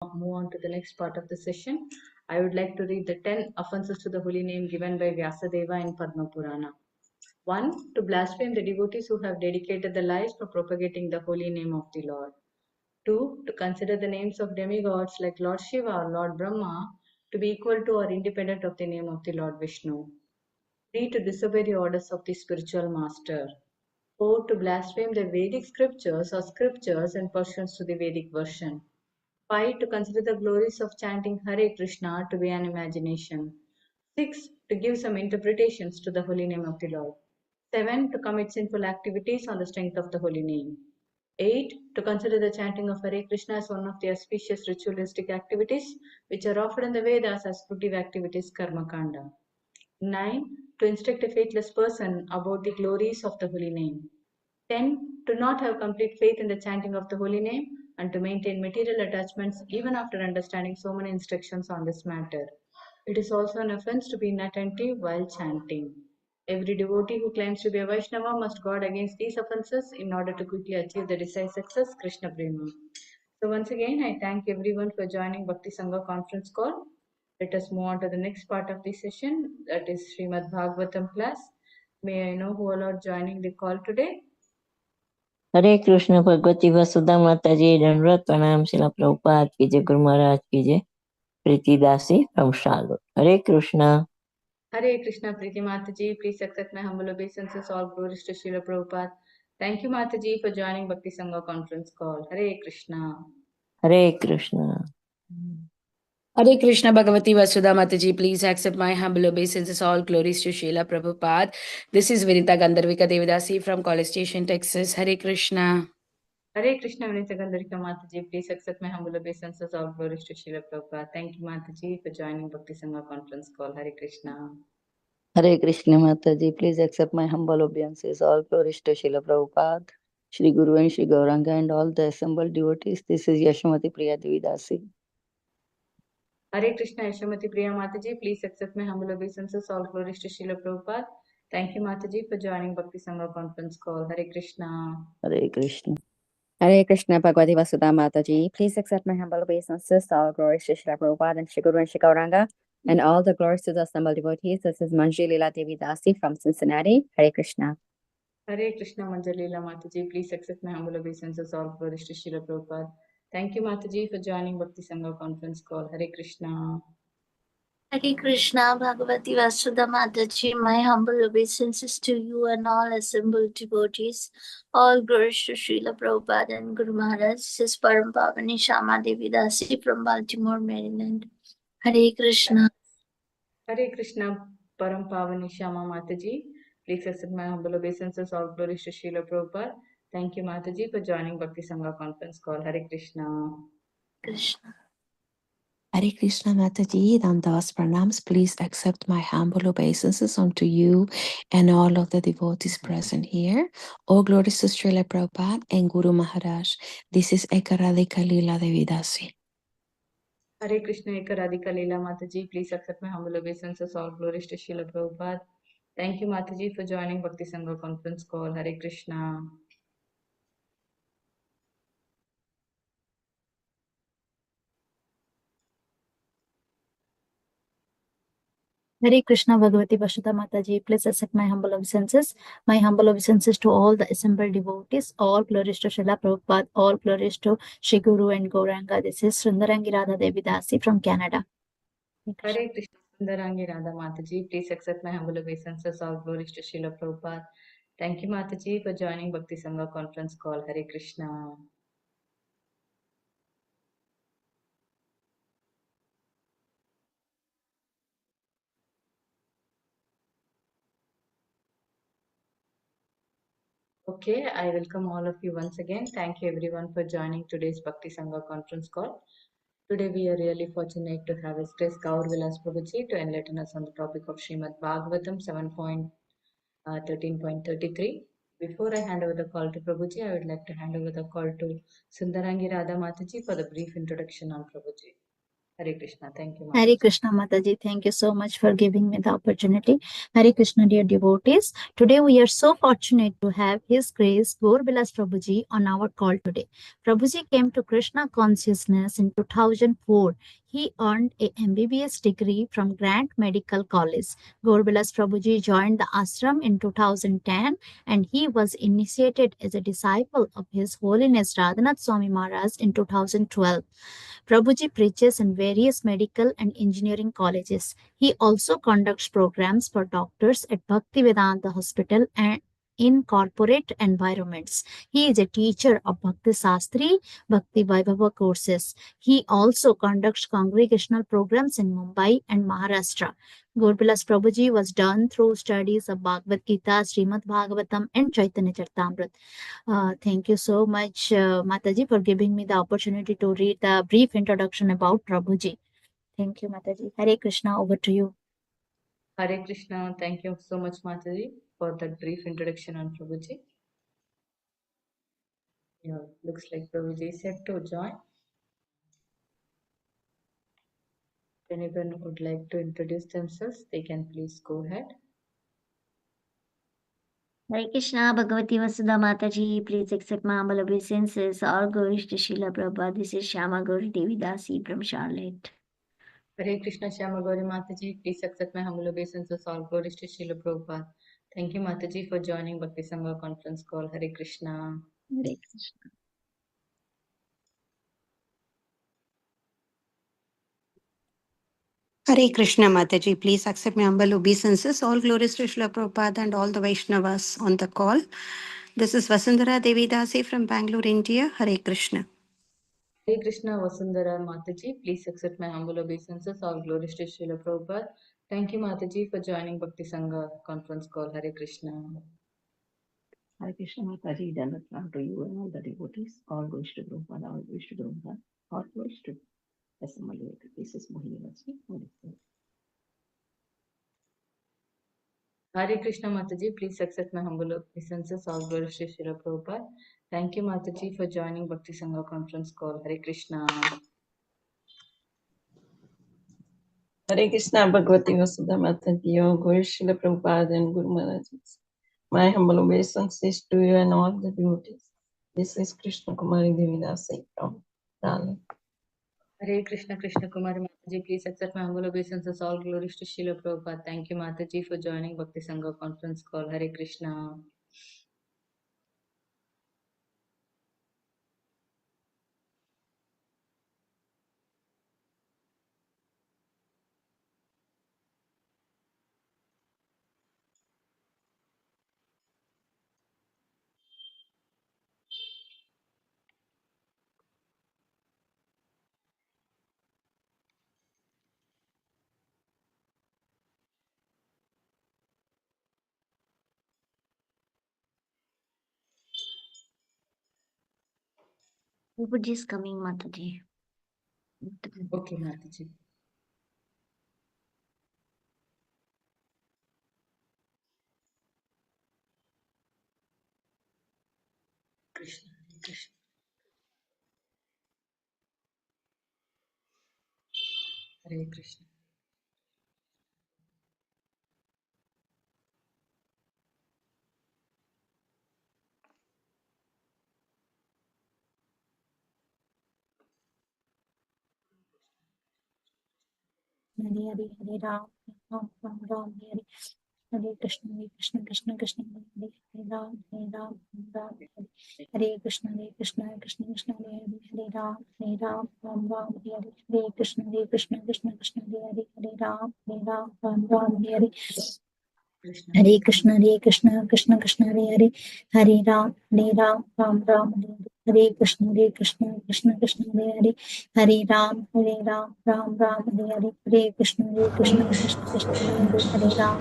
move on to the next part of the session, I would like to read the 10 offenses to the holy name given by Vyasadeva in Padma Purana. 1. To blaspheme the devotees who have dedicated their lives for propagating the holy name of the Lord. 2. To consider the names of demigods like Lord Shiva or Lord Brahma to be equal to or independent of the name of the Lord Vishnu. 3. To disobey the orders of the spiritual master. 4. To blaspheme the Vedic scriptures or scriptures in pursuance to the Vedic version. 5. To consider the glories of chanting Hare Krishna to be an imagination. 6. To give some interpretations to the holy name of the Lord. 7. To commit sinful activities on the strength of the holy name. 8. To consider the chanting of Hare Krishna as one of the auspicious ritualistic activities which are offered in the Vedas as fruitive activities Karma Kanda. 9. To instruct a faithless person about the glories of the holy name. 10. To not have complete faith in the chanting of the holy name and to maintain material attachments even after understanding so many instructions on this matter. It is also an offense to be inattentive while chanting. Every devotee who claims to be a Vaishnava must guard against these offenses in order to quickly achieve the desired success, Krishna Prema. So once again, I thank everyone for joining Bhakti Sangha conference call. Let us move on to the next part of the session, that is Srimad Bhagavatam class. May I know who all are joining the call today? हरे कृष्ण भगवती वसुधा माता जी दंडवत प्रणाम शिला प्रभुपाद की जय गुरु महाराज की जय प्रीति दासी from Charlotte. Hare Krishna. Hare Krishna, Priti Mataji. Please accept my humble obeisances. All glories to Srila Prabhupada. Thank you, Mataji, for joining Bhakti Sangha conference call. Hare Krishna. Hare Krishna. Hare Krishna Bhagavati Vasuda Mataji, please accept my humble obeisances. All glories to Srila Prabhupada. This is Vinita Gandharvika Devidasi from College Station, Texas. Hare Krishna. Hare Krishna, Vinita Gandharvika Mataji. Please accept my humble obeisances. All glories to Srila Prabhupada. Thank you, Mataji, for joining Bhakti Sangha conference call. Hare Krishna. Hare Krishna Mataji, please accept my humble obeisances. All glories to Srila Prabhupada, Shri Guru and Shri Gauranga and all the assembled devotees. This is Yashamati Priya Devidasi. Hare Krishna, Yashamati Priya Mataji. Please accept my humble obeisances. All glories to Srila Prabhupada. Thank you, Mataji, for joining Bhakti Sangha conference call. Hare Krishna. Hare Krishna. Hare Krishna Bhagavati Vasudha Mataji. Please accept my humble obeisances. All glories to Srila Prabhupada and Shri Guru and Shri Gauranga, and all the glories to the assembled devotees. This is Manjri Leela Devi Dasi from Cincinnati. Hare Krishna. Hare Krishna Manjalila Mataji. Please accept my humble obeisances. All glories to Srila Prabhupada. Thank you, Mataji, for joining Bhakti Sangha conference call. Hare Krishna. Hare Krishna Bhagavati Vasudha Mataji, my humble obeisances to you and all assembled devotees. All glories to Srila Prabhupada and Guru Maharaj. This is Param Pavani Shama Devi Dasi from Baltimore, Maryland. Hare Krishna. Hare Krishna Param Pavani Shama Mataji. Please accept my humble obeisances. All glories to Srila Prabhupada. Thank you, Mataji, for joining Bhakti Sangha conference call. Hare Krishna. Krishna. Hare Krishna Mataji, Ramdas Pranams. Please accept my humble obeisances unto you and all of the devotees present here. All glories to Srila Prabhupada and Guru Maharaj. This is Ekaradika Leela Devidasi. Hare Krishna Eka Radhika Leela Mataji. Please accept my humble obeisances. All glories to Srila Prabhupada. Thank you, Mataji, for joining Bhakti Sangha conference call. Hare Krishna. Hare Krishna Bhagavati Vasudha Mataji, please accept my humble obeisances. My humble obeisances to all the assembled devotees. All glories to Srila Prabhupada. All glories to Shri Guru and Gauranga. This is Sundarangi Radha Dasi from Canada. Hare Krishna Sundarangi Radha Mataji. Please accept my humble obeisances. All glories to Srila Prabhupada. Thank you, Mataji, for joining Bhakti Sangha conference call. Hare Krishna. Okay, I welcome all of you once again. Thank you everyone for joining today's Bhakti Sangha conference call. Today we are really fortunate to have His Grace Gaur Vilas Prabhuji to enlighten us on the topic of Srimad Bhagavatam 7.13.33. Before I hand over the call to Prabhuji, I would like to hand over the call to Sundarangi Radha Mataji for the brief introduction on Prabhuji. Hare Krishna. Thank you, Hare Mataji. Krishna Mataji, thank you so much for giving me the opportunity. Hare Krishna, dear devotees. Today we are so fortunate to have His Grace Gour Villa Prabhuji on our call today. Prabhuji came to Krishna consciousness in 2004. He earned a MBBS degree from Grant Medical College. Gour Villa Prabhuji joined the ashram in 2010 and he was initiated as a disciple of His Holiness Radhanath Swami Maharaj in 2012. Prabhuji preaches in various medical and engineering colleges. He also conducts programs for doctors at Bhaktivedanta Hospital and in corporate environments. He is a teacher of Bhakti Sastri, Bhakti Vaibhava courses. He also conducts congregational programs in Mumbai and Maharashtra. Gour Villa Prabhuji was done through studies of Bhagavad Gita, Srimat Bhagavatam, and Chaitanya Charitamrita. Thank you so much, Mataji, for giving me the opportunity to read the brief introduction about Prabhuji. Thank you, Mataji. Hare Krishna, over to you. Hare Krishna. Thank you so much, Mataji, for that brief introduction on Prabhuji. Yeah, looks like Prabhuji is set to join. If anyone would like to introduce themselves, they can please go ahead. Hare Krishna, Bhagavati Vasuda Mataji, please accept my humble obeisances. All glories to Srila Prabhupada. This is Shama Gauri Devidasi from Charlotte. Hare Krishna, Shama Gauri Mataji, please accept my humble obeisances. All glories to Srila Prabhupada. Thank you, Mataji, for joining Bhakti Sangha conference call. Hare Krishna. Hare Krishna. Hare Krishna Mataji, please accept my humble obeisances. All glories to Srila Prabhupada and all the Vaishnavas on the call. This is Vasundhara Devidasi from Bangalore, India. Hare Krishna. Hare Krishna, Vasundhara Mataji, please accept my humble obeisances. All glories to Srila Prabhupada. Thank you, Mataji, for joining Bhakti Sangha conference call. Hare Krishna. Hare Krishna Mataji, Dandatam to you and all the devotees. All goes to Prabhupada, all goes to Prabhupada, all goes to Assembled. This is Mohini Lakshmi. Hare Krishna Mataji, please accept my humble obeisances. All glories to Srila Prabhupada. Thank you, Mataji, for joining Bhakti Sangha conference call. Hare Krishna. Hare Krishna, Bhagavati Vasuda Mataji, Gaur Srila Prabhupada and Guru Maharaj. My humble obeisances to you and all the devotees. This is Krishna Kumari Devidasi from Charlotte. Hare Krishna, Krishna Kumari Mataji, please accept my humble obeisances. All glories to Srila Prabhupada. Thank you, Mataji, for joining Bhakti Sangha conference call. Hare Krishna. Prabhuji is coming, Mataji. Okay, Mataji. Krishna, Hare Krishna. Hare Krishna. Hare Hare Hare Ram, Ram Ram Ram Hare Hare Krishna Krishna Krishna Hare Hare Ram Ram Ram Hare Hare Krishna Krishna Krishna Hare Hare Ram Ram Ram Hare Hare Krishna Krishna Krishna Hare Hare Ram Ram Ram Hare Hare Krishna Krishna Krishna Hare Hare Ram Ram Hare Hare Krishna Krishna Krishna Hare Hare Ram Ram Hare Hare Krishna Krishna Hare Hare Ram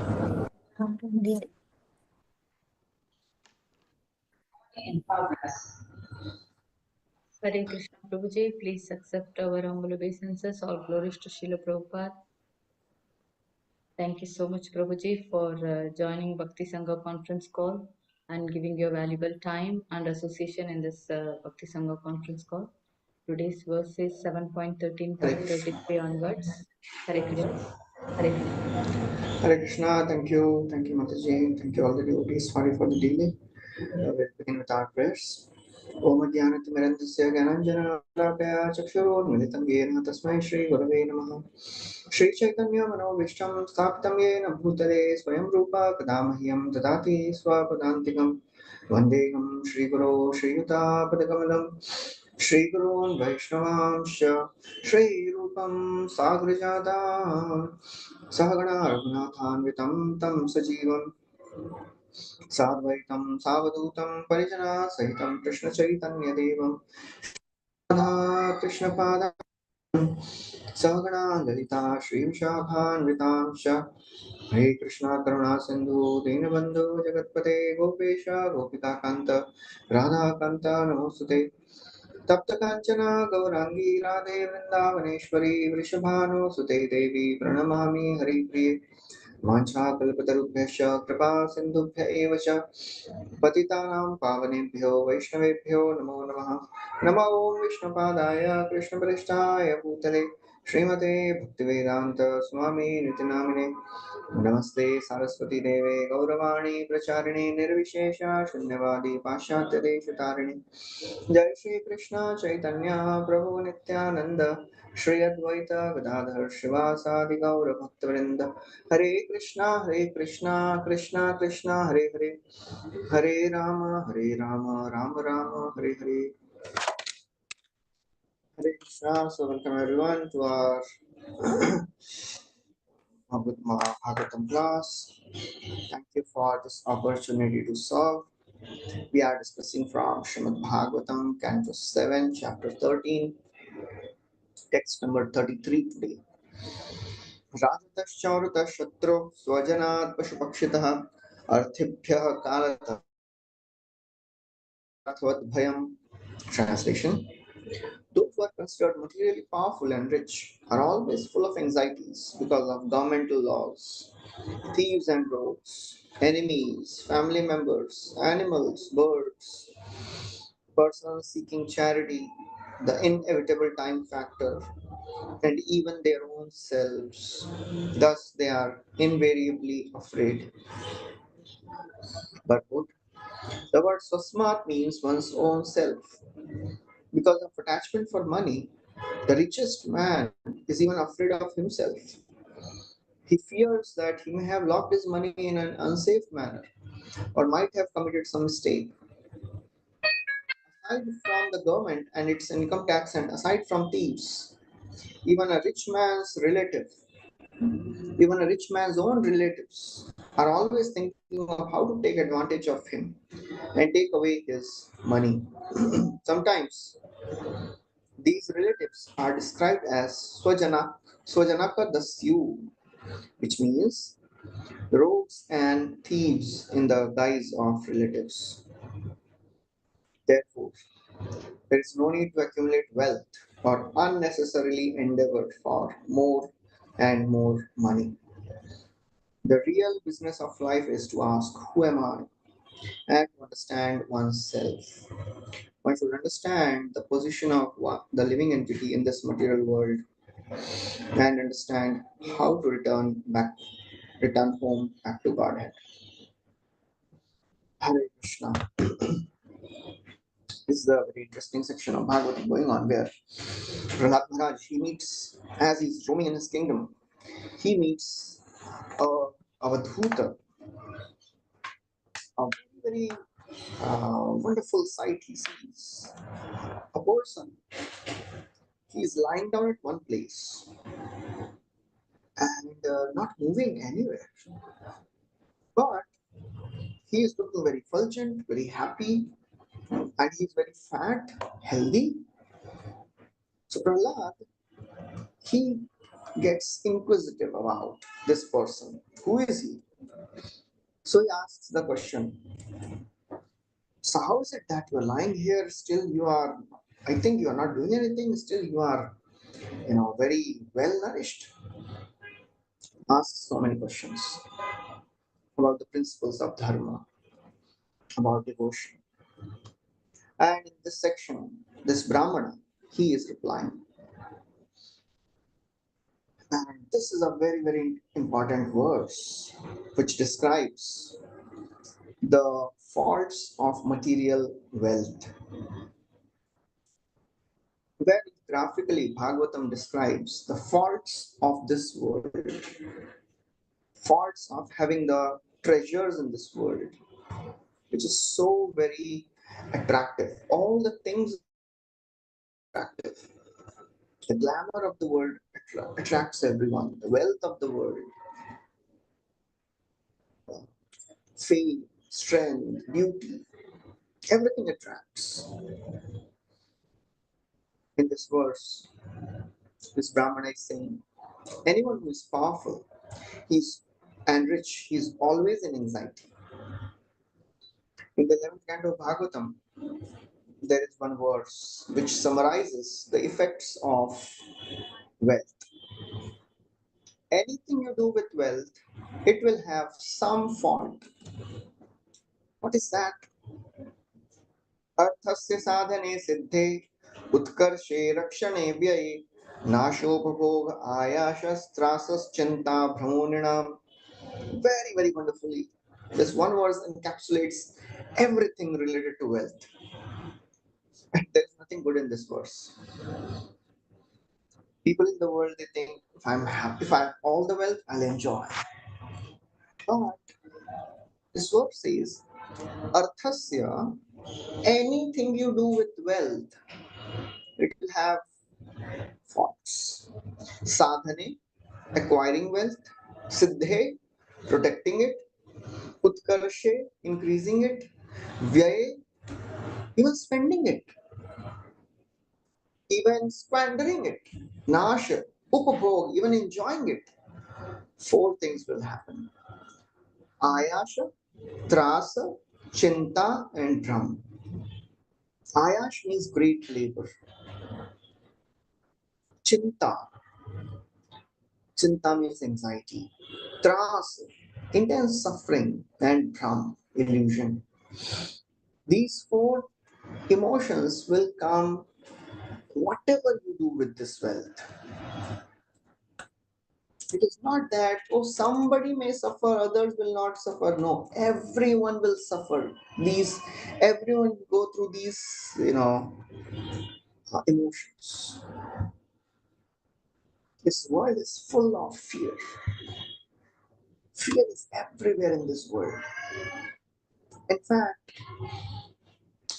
Ram Hare Hare Krishna Prabhuji, please accept our humble obeisances. All glories to Srila Prabhupada. Thank you so much, Prabhuji, for joining Bhakti Sangha conference call and giving your valuable time and association in this Bhakti Sangha conference call. Today's verse is 7.13.33 onwards. Hare Krishna. Hare Krishna. Hare Krishna, thank you Mataji, thank you all the devotees. Sorry for the delay. We'll begin with our prayers. Om Jnanatimirandasya Gyananjana Chakshurunmilitam Yena Tasmai Shri Gurave Namaha. Shri Chaitanya Manovishtam Sthapitam Yena Bhutale Swayam Rupa Kadamahyam Dadati Swapadantikam Vandeham Shri Guru Shri Yuta Padakamalam Shri Gurun Vaishnavamsha Shri Rupam Sagrajada Sahagana Raghunathanvitam Tam Sajivam Sadvaitam Savadutam Parijana Sahitam Krishna Chaitanya Devam Radha Krishna Pada Sahagana Lalita Shri Vishakhanvitamsha Hare Krishna Karuna Sindhu Dinabandhu Jagatpate Gopesha Gopika Kanta Radha Kanta Namosute Tapta Kanchana Gaurangi Radhe Vrindavaneshwari Vrishabhanu Sute Devi Pranamami Hari Priye वाञ्छाकल्पतरुभ्यश्च कृपा सिन्धुभ्य एव च पतितानां पावनेभ्यो वैष्णवेभ्यो नमो नमः नमो ॐ विष्णुपादाय कृष्णपृष्ठाय भूतले श्रीमते भक्तिवेदान्त स्वामी नितिनामिने नमस्ते सरस्वती देवे गौरवाणी प्रचारिणे निर्विशेष शून्यवादी पाश्चात्यदेशतारिणे जय श्री कृष्ण चैतन्य प्रभु नित्यानंद श्री अद्वैत गदाधर शिवासादि गौर भक्तवृंद हरे Krishna Krishna Krishna Hare Hare Hare Ram Ram Ram Hare Hare Hare Krishna. So welcome everyone to our Bhagavatam class. Thank you for this opportunity to serve. We are discussing from Srimad Bhagavatam, Canto 7, Chapter 13, text number 33 today. राजतश्चौरतः शत्रु स्वजनात् पशुपक्षितः अर्थिभ्यः कालतः Translation. Those who are considered materially powerful and rich are always full of anxieties because of governmental laws, thieves and rogues, enemies, family members, animals, birds, persons seeking charity, the inevitable time factor, and even their own selves. Thus, they are invariably afraid. But what? The word swasmat means one's own self. Because of attachment for money, the richest man is even afraid of himself. He fears that he may have locked his money in an unsafe manner or might have committed some mistake. Aside from the government and its income tax, and aside from thieves, even a rich man's relative, even a rich man's own relatives are always thinking of how to take advantage of him and take away his money. Sometimes these relatives are described as Swajanaka Dasyu, which means rogues and thieves in the guise of relatives. Therefore, there is no need to accumulate wealth or unnecessarily endeavor for more and more money. The real business of life is to ask, who am I? And to understand oneself. One should understand the position of the living entity in this material world and understand how to return home back to Godhead. Hare Krishna. This is a very interesting section of Bhagavatam going on where Prahlad Maharaj, he meets, as he's roaming in his kingdom, he meets a Avadhuta, a very, wonderful sight he sees. A person, he is lying down at one place and not moving anywhere. But he is looking very fulgent, very happy, and he is very fat, healthy. So Prahlad, he gets inquisitive about this person. Who is he? So he asks the question, so how is it that you are lying here, still you are, I think you are not doing anything, still you are, very well nourished? Asks so many questions about the principles of dharma, about devotion. And in this section, this Brahmana, he is replying. And this is a very, very important verse which describes the faults of material wealth. Very graphically, Bhagavatam describes the faults of this world, faults of having the treasures in this world, which is so very attractive. All the things attractive. The glamour of the world attracts everyone. The wealth of the world, fame, strength, beauty, everything attracts. In this verse, this Brahmana is saying, anyone who is powerful, he's and rich, he's always in anxiety. In the 11th canto of Bhagavatam, there is one verse which summarizes the effects of wealth. Anything you do with wealth, it will have some fault. What is that? Arthasya sadhane siddhe utkarshe rakshane vyai nashopabhog ayashas trasas chinta brahmoninam. Very, very wonderfully. This one verse encapsulates everything related to wealth. There is nothing good in this verse. People in the world, they think, if I'm happy, if I have all the wealth, I'll enjoy. But this verse says, Arthasya, anything you do with wealth, it will have faults. Sadhane, acquiring wealth. Siddhe, protecting it. Utkarshe, increasing it. Vyaye, even spending it. Even squandering it. Nasha, upabhog, even enjoying it. Four things will happen. Ayasha, Trasa, Chinta, and Drum. Ayash means great labor. Chinta. Chinta means anxiety. Trasa, intense suffering, and Drum, illusion. These four emotions will come whatever you do with this wealth. It is not that, oh, somebody may suffer, others will not suffer. No, everyone will suffer. Everyone will go through these, emotions. This world is full of fear. Fear is everywhere in this world. In fact,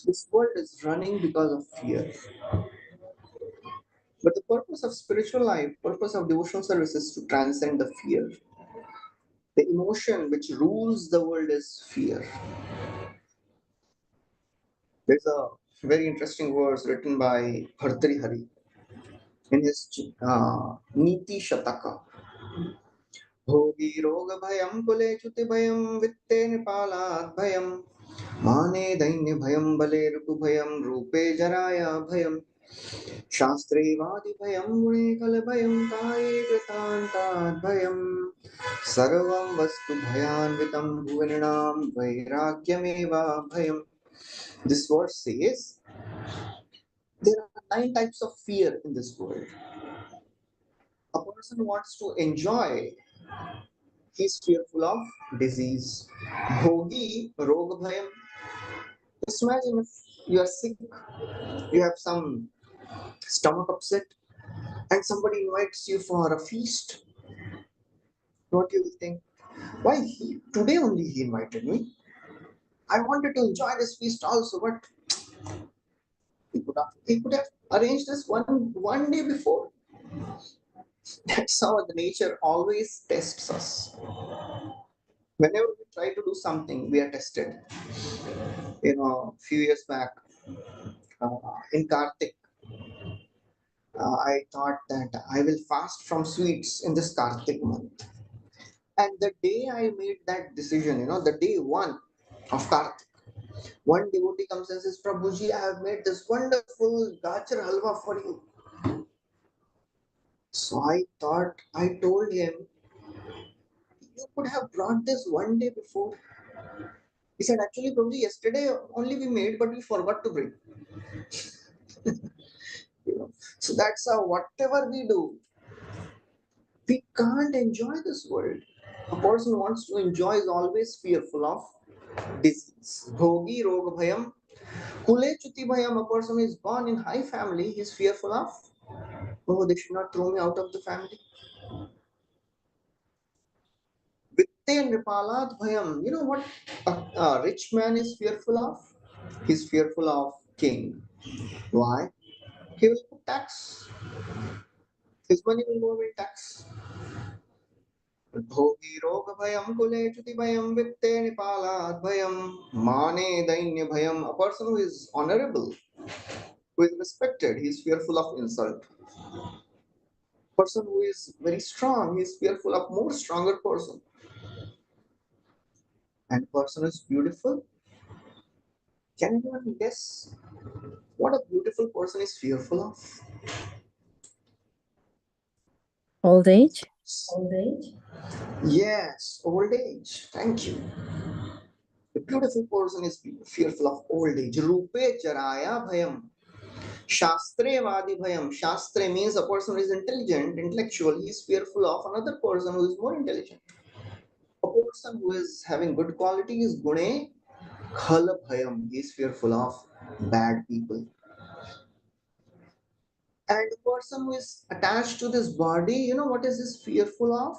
this world is running because of fear. But the purpose of spiritual life, purpose of devotional service is to transcend the fear. The emotion which rules the world is fear. There's a very interesting verse written by Bhartrihari in his Niti Shataka. Bhogi roga bhayam kule chuti bhayam vitte nipalat bhayam mane dainya bhayam bale rupu bhayam rupe jaraya bhayam shastre vadi bhayam gune kal bhayam kaye kritanta bhayam sarvam vastu bhayanvitam bhuvaninam vairagyameva bhayam. This verse says there are 9 types of fear in this world. A person wants to enjoy, he's fearful of disease. Bhogi, roga bhayam. Just imagine if you are sick, you have some stomach upset, and somebody invites you for a feast. What you will think? Why today only he invited me? I wanted to enjoy this feast also, but he could have arranged this one day before. That's how the nature always tests us. Whenever we try to do something, we are tested. A few years back, in Kartik, I thought that I will fast from sweets in this Kartik month. And the day I made that decision, the day one of Kartik, one devotee comes and says, Prabhuji, I have made this wonderful gajar halwa for you. So I told him, you could have brought this one day before. He said, actually, Prabhuji, yesterday only we made, but we forgot to bring. So that's how whatever we do, we can't enjoy this world. A person who wants to enjoy is always fearful of disease. Bhogi roga bhayam. Kule chuti bhayam. A person who is born in high family, he is fearful of, oh, they should not throw me out of the family. Vitte nipalat bhayam. You know what a rich man is fearful of? He's fearful of king. Why? He will put tax. His money will go in tax. Bhogi roga bhayam kule chuti bhayam vitte nipalat bhayam mane dainya bhayam. A person who is honorable, who is respected, he is fearful of insult. Person who is very strong, he is fearful of more stronger person. And person is beautiful. Can anyone guess what a beautiful person is fearful of? Old age? Old age? Yes, old age. Thank you. The beautiful person is fearful of old age. Rupe charaya bhayam. Shastre vadi bhayam. Shastre means a person who is intelligent, intellectual. He is fearful of another person who is more intelligent. A person who is having good qualities, gune khala bhayam. He is fearful of bad people. And the person who is attached to this body, you know what is this fearful of?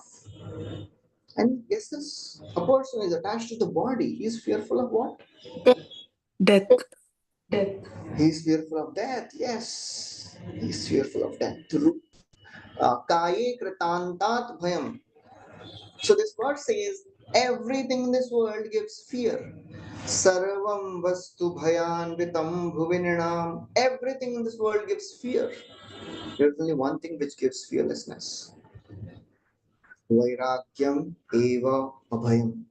And guesses? A person who is attached to the body, he is fearful of what? Death. Death. He is fearful of death, yes. He is fearful of death. Kaye kritantat bhayam. So this verse says, everything in this world gives fear. Sarvam vastu bhayan vitam bhuvininam. Everything in this world gives fear. There's only one thing which gives fearlessness. Vairagyam eva abhayam.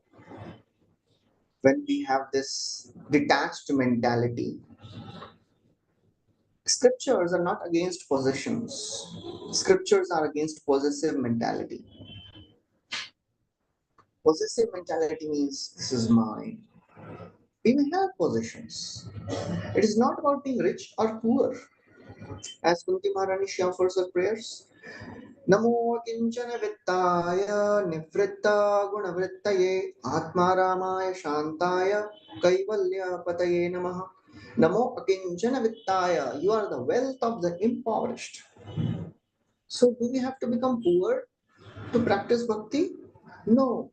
When we have this detached mentality, scriptures are not against possessions. Scriptures are against possessive mentality. Possessive mentality means this is mine. We may have possessions. It is not about being rich or poor. As Kunti Maharani she offers her prayers, Namo Kinchana Vittaya Nivritta Gunavrittaye Atma Ramaya Shantaya Kaivalya Pataye Namaha. Namo Akinchana Vittaya. You are the wealth of the impoverished. So do we have to become poor to practice bhakti? No.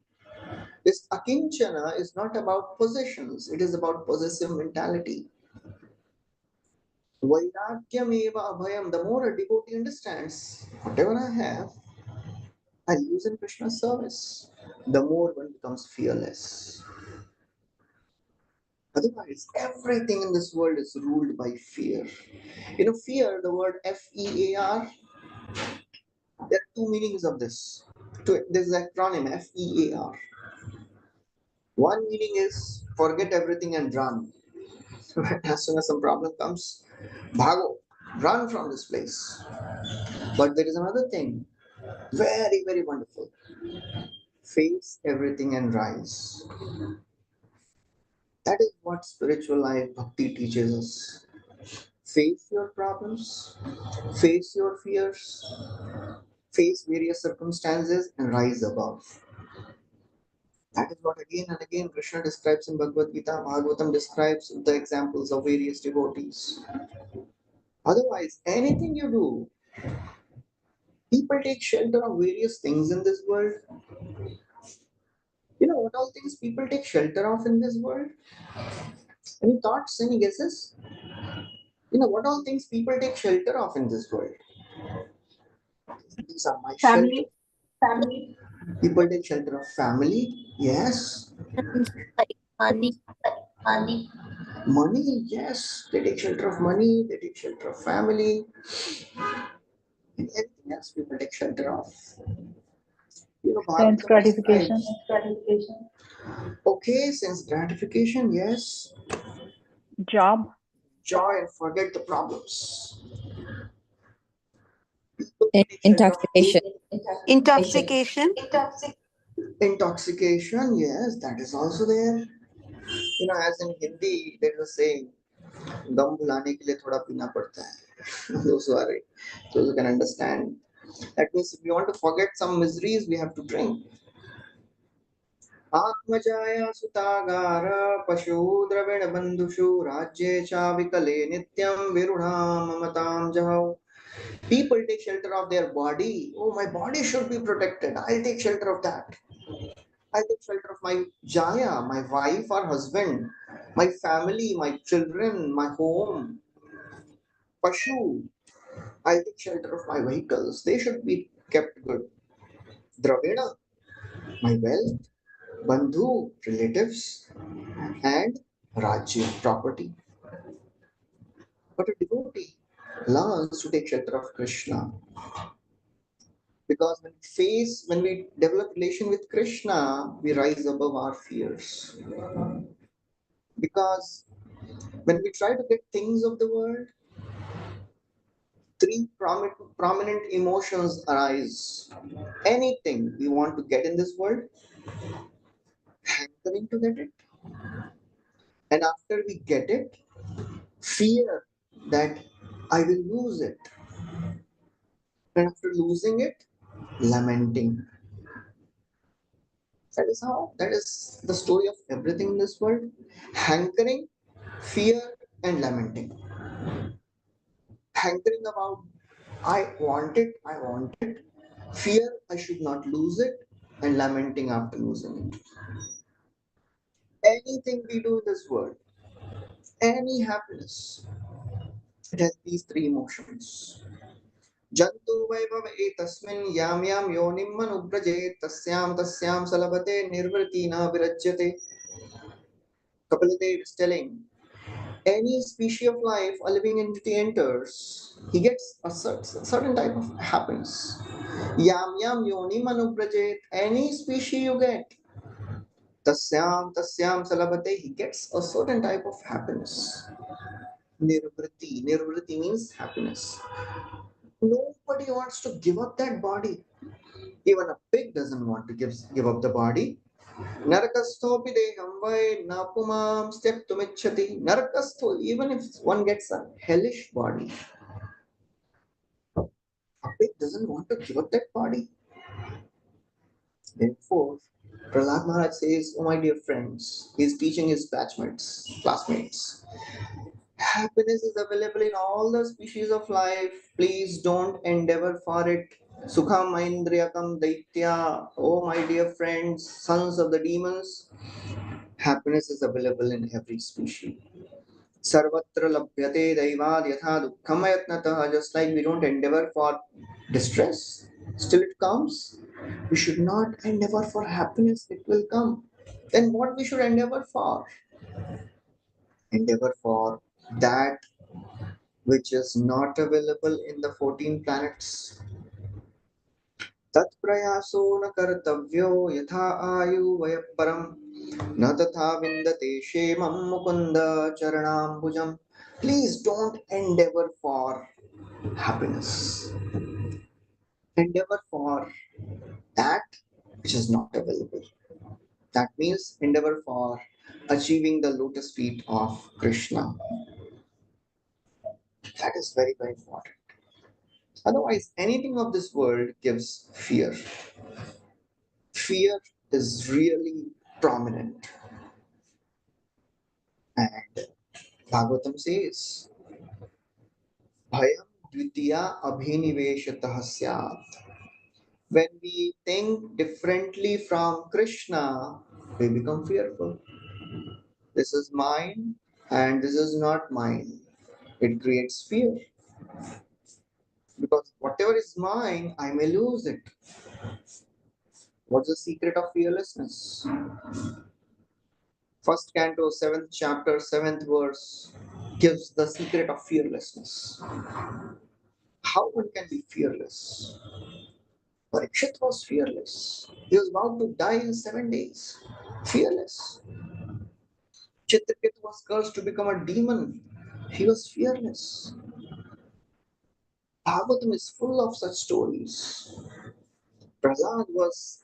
This akinchana is not about possessions. It is about possessive mentality. Vairagyam eva abhayam. The more a devotee understands, whatever I have, I use in Krishna's service, the more one becomes fearless. Otherwise, everything in this world is ruled by fear. You know, fear, the word F-E-A-R, there are two meanings of this. This is acronym F-E-A-R. One meaning is forget everything and run. As soon as some problem comes, bhago, run from this place. But there is another thing, very, very wonderful. Face everything and rise. That is what spiritual life bhakti teaches us. Face your problems, face your fears, face various circumstances and rise above. That is what again and again Krishna describes in Bhagavad Gita. Bhagavatam describes the examples of various devotees. Otherwise, anything you do, people take shelter of various things in this world. You know what all things people take shelter of in this world? Any thoughts, any guesses? You know what all things people take shelter of in this world? These are my Family. shelter. Family. People take shelter of family. Yes. And like money. Money. Money. Yes. They take shelter of money. They take shelter of family. And anything else people take shelter of. You know, Sense Bhagavatam gratification. describes- Okay, sense gratification. Yes. Job. Joy and forget the problems. People take shelter of Intoxication. Intoxication. intoxication. Yes, that is also there. You know, as in Hindi, there is a saying, "दम भुलाने के लिए थोड़ा पीना पड़ता है." those who can understand. That means if we want to forget some miseries, we have to drink. आत्मजाया सुतागार पशु द्रविण बंधुषु राज्ये चा विकले नित्यं विरुणाम ममतां जहौ. People take shelter of their body. Oh, my body should be protected. I'll take shelter of that. I'll take shelter of my Jaya, my wife or husband, my family, my children, my home. Pashu, I'll take shelter of my vehicles. They should be kept good. Dravina, my wealth. Bandhu, relatives. And Rajya, property. But a devotee learns to take shelter of Krishna. Because when we develop relation with Krishna, we rise above our fears. Because when we try to get things of the world, three prominent emotions arise. Anything we want to get in this world, hankering to get it. And after we get it, fear that I will lose it. And after losing it, lamenting. That is the story of everything in this world. Hankering, fear, and lamenting. Hankering about I want it, fear I should not lose it, and lamenting after losing it. Anything we do in this world, any happiness, it has these three emotions. Jantu vaibhav etasmin yam yam yonim manubrajet tasyam salabate nirvriti na virajyate. Kapildev is telling, any species of life a living entity enters, he gets a certain type of happiness. Yam yam yoni manubrajet, any species you get, tasyam salabate, he gets a certain type of happiness. Nirvriti means happiness. Nobody wants to give up that body. Even a pig doesn't want to give up the body. Narakastho pideham vai napumam steptumichati. Narakastho, even if one gets a hellish body, a pig doesn't want to give up that body. Therefore, Prahlad Maharaj says, oh my dear friends, he's teaching his batchmates, classmates. Happiness is available in all the species of life. Please don't endeavor for it. Sukham Indriyakam Daitya. Oh my dear friends, sons of the demons, happiness is available in every species. Sarvatra labhyate daivad yatha dukkham ayatnatah. Just like we don't endeavor for distress, still it comes. We should not endeavor for happiness, it will come. Then what we should endeavor for? Endeavor for that which is not available in the 14 planets. Tat prayaso na kartavyo yatha ayu vayaparam na tatha vindate shemam mukunda charanambujam. Please don't endeavor for happiness. Endeavor for that which is not available. That means endeavor for achieving the lotus feet of Krishna. That is very, very important. Otherwise, anything of this world gives fear. Fear is really prominent. And Bhagavatam says, Bhayam dvitiya abhiniveshatah syat. When we think differently from Krishna, we become fearful. This is mine and this is not mine. It creates fear. Because whatever is mine, I may lose it. What's the secret of fearlessness? First canto, 7th chapter, 7th verse gives the secret of fearlessness. How one can be fearless? Parikshit was fearless. He was about to die in 7 days. Fearless. Chitraketu was cursed to become a demon. He was fearless. Bhagavatam is full of such stories. Prahlad was,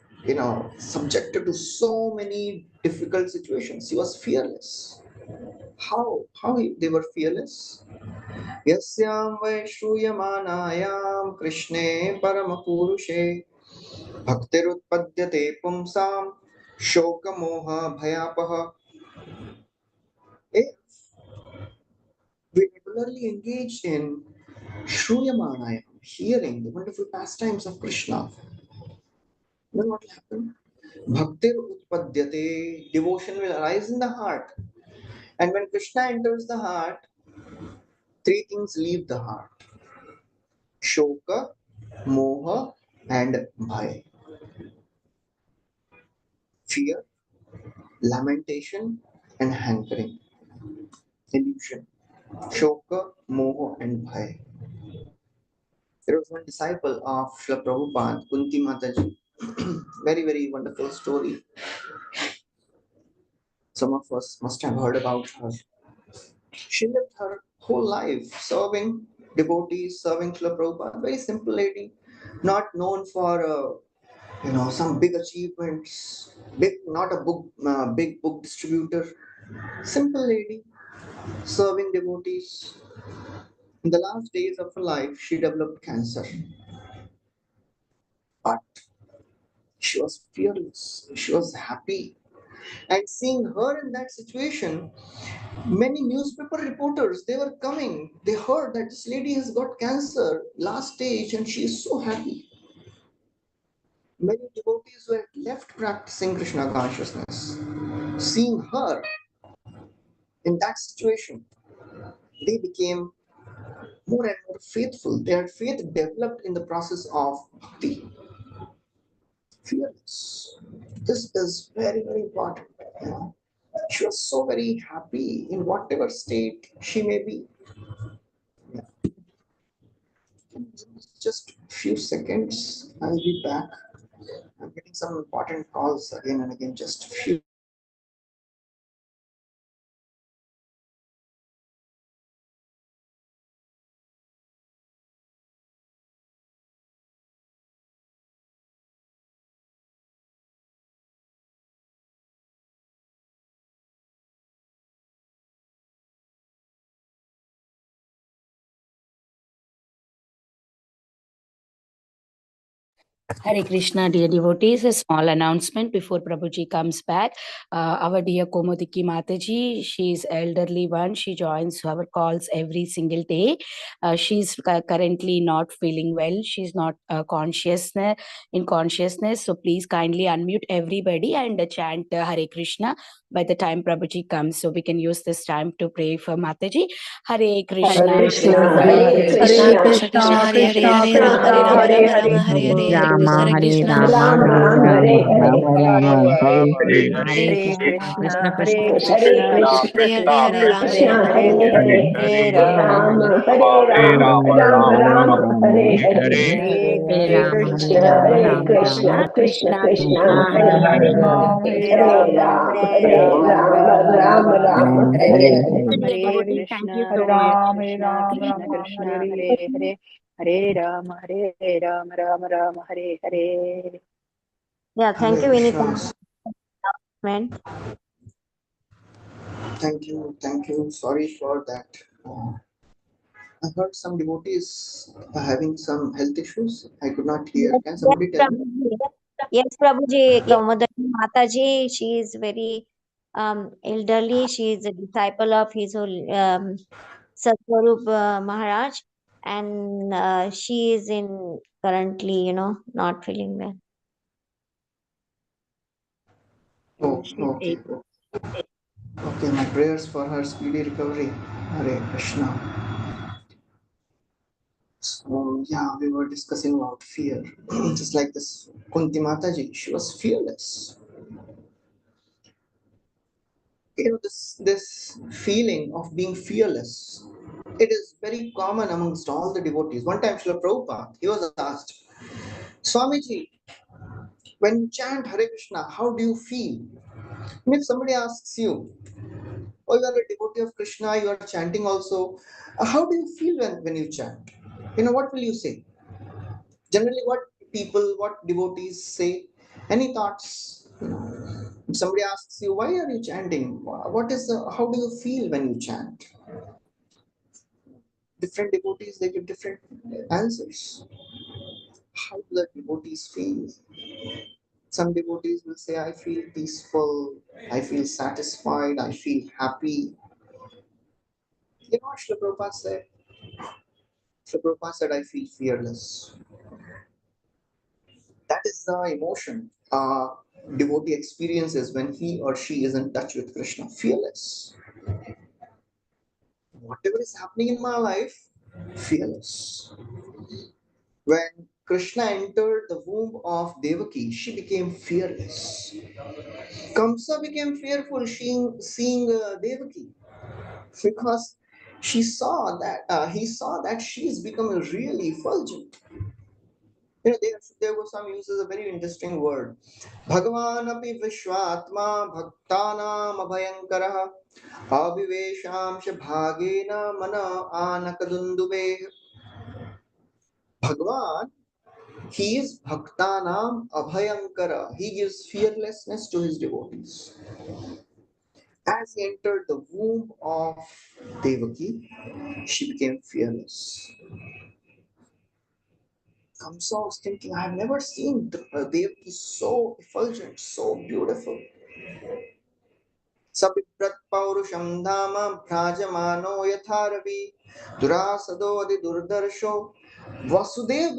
subjected to so many difficult situations. He was fearless. How they were fearless? Yasyam Vaishruyamanayam Krishne Paramapurushe Bhaktirutpadyate Pumsam Shokamoha Bhayapaha. If we regularly engage in Shruyamanayam, hearing the wonderful pastimes of Krishna, then what will happen? Bhaktir Utpadyate, devotion will arise in the heart. And when Krishna enters the heart, three things leave the heart: Shoka, Moha, and Bhaya. Fear, lamentation, and hankering. Illusion. Shoka, Moha, and Bhaya. There was one disciple of Srila Prabhupada, Kunti Mataji. Very, very wonderful story. Some of us must have heard about her. She lived her whole life serving devotees, serving Srila Prabhupada. Very simple lady, not known for some big achievements, not a big book distributor. Simple lady serving devotees. In the last days of her life, she developed cancer, but she was fearless. She was happy. And seeing her in that situation, many newspaper reporters, they were coming. They heard that this lady has got cancer, last stage, and she is so happy. Many devotees were left practicing Krishna consciousness. Seeing her in that situation, they became more and more faithful. Their faith developed in the process of bhakti. Fearless. This is very, very important. She was so very happy in whatever state she may be. Just a few seconds, I'll be back. I'm getting some important calls again and again. Just a few. Hare Krishna, dear devotees. A small announcement before Prabhuji comes back. Our dear Komodiki Mataji, she is elderly one. She joins our calls every single day. She's currently not feeling well. She's not in consciousness. So please kindly unmute everybody and chant Hare Krishna by the time Prabhuji comes. So we can use this time to pray for Mataji. Hare Krishna. Hare Krishna, Hare Krishna, Krishna Krishna, Hare Hare, Krishna, Hare Rama, Krishna, Hare Hare Rama, Hare, Rama Hare Hare, Rama Hare Hare Krishna, Rama Ram Rama Ram, Rama Hare Hare, Rama Rama Hare Hare Hare, Hare Hare Krishna Krishna, Krishna Krishna Krishna Hare Krishna, Krishna, Hare Hare, Krishna Rama Krishna, Rama, Hare Hare, Hare Ram Rama. Hare Ram, Ram Ram, Hare Hare, Hare Hare Rama Hare Krishna, Rama Hare Rama Krishna, Rama Krishna Krishna Krishna, Krishna Hare Hare Hare, Hare Hare Ram, Hare Ram, Ram Ram, Hare Hare Hare. Hare Hare Krishna, Hare Krishna, Krishna Krishna, Hare Hare, Hare Rama, Hare Rama, Rama Rama, Hare Hare. Yeah, thank you, Hare Vinita. Krishna. Thank you. Sorry for that. I heard some devotees are having some health issues. I could not hear. Can Yes, somebody tell me? Prabhuji. Yes, Prabhuji. Kamodari Mataji, she is very elderly. She is a disciple of his Satwarup Maharaj, and she is in currently, not feeling well. Oh, She's okay. Okay, my prayers for her speedy recovery. Hare Krishna. So, yeah, we were discussing about fear. Just like this Kunti Mataji, she was fearless. This feeling of being fearless, it is very common amongst all the devotees. One time, Srila Prabhupada, he was asked, Swamiji, when you chant Hare Krishna, how do you feel? And if somebody asks you, oh, you are a devotee of Krishna, you are chanting also, how do you feel when you chant? What will you say? Generally, what devotees say? Any thoughts? Somebody asks you, why are you chanting? How do you feel when you chant? Different devotees, they give different answers. How do the devotees feel? Some devotees will say, I feel peaceful, I feel satisfied, I feel happy. You know what Srila Prabhupada said? Srila Prabhupada said, I feel fearless. That is the emotion devotee experiences when he or she is in touch with Krishna. Fearless. Whatever is happening in my life, fearless. When Krishna entered the womb of Devaki, she became fearless. Kamsa became fearful seeing Devaki, because he saw that she is becoming really effulgent. There was some uses a very interesting word. Bhagavan api vishwatma bhaktanam abhayankarah aviveshamsha bhagena mana anakadundube. Bhagavan, he is bhaktanam abhayankara. He gives fearlessness to his devotees. As he entered the womb of Devaki, she became fearless. Kamsa was thinking, I have never seen Devaki so effulgent, so beautiful. Sabiprat paurusham dhama bhrajamano yatharavi durasado adi durdarsho. Vasudev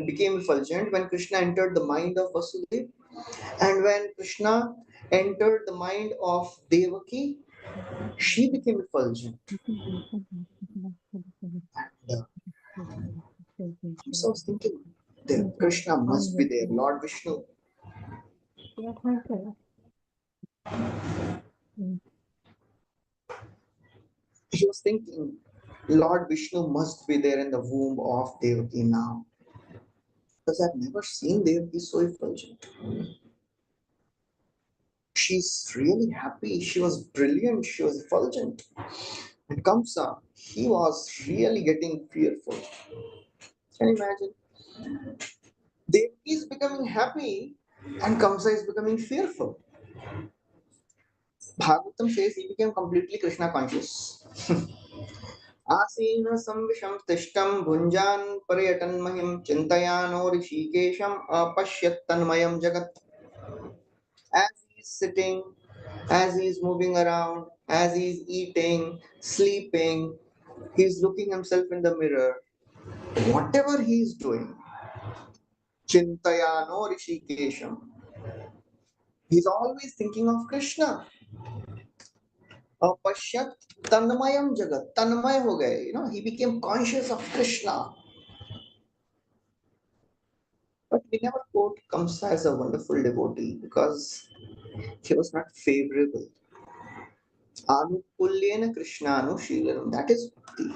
became effulgent when Krishna entered the mind of Vasudev, and when Krishna entered the mind of Devaki, she became effulgent. And so I was thinking, Krishna must be there, Lord Vishnu. He was thinking, Lord Vishnu must be there in the womb of Devaki now, because I've never seen Devaki so effulgent. She's really happy. She was brilliant. She was effulgent. And Kamsa, he was really getting fearful. Can you imagine? Devaki is becoming happy and Kamsa is becoming fearful. Bhagavatam says he became completely Krishna conscious. Asina samvisham tishtam bhunjan parayatan mahim chintayano rishikesham apashyat tanmayam jagat. As he is sitting, as he is moving around, as he is eating, sleeping, he is looking himself in the mirror. Whatever he is doing, chintayano rishikesham, he's always thinking of Krishna. Apashyat tanmayam jagat, tanmay ho gaye, he became conscious of Krishna. But we never quote Kamsa as a wonderful devotee because he was not favorable. Anukulyena Krishnanu Shilanam, that is Bhakti.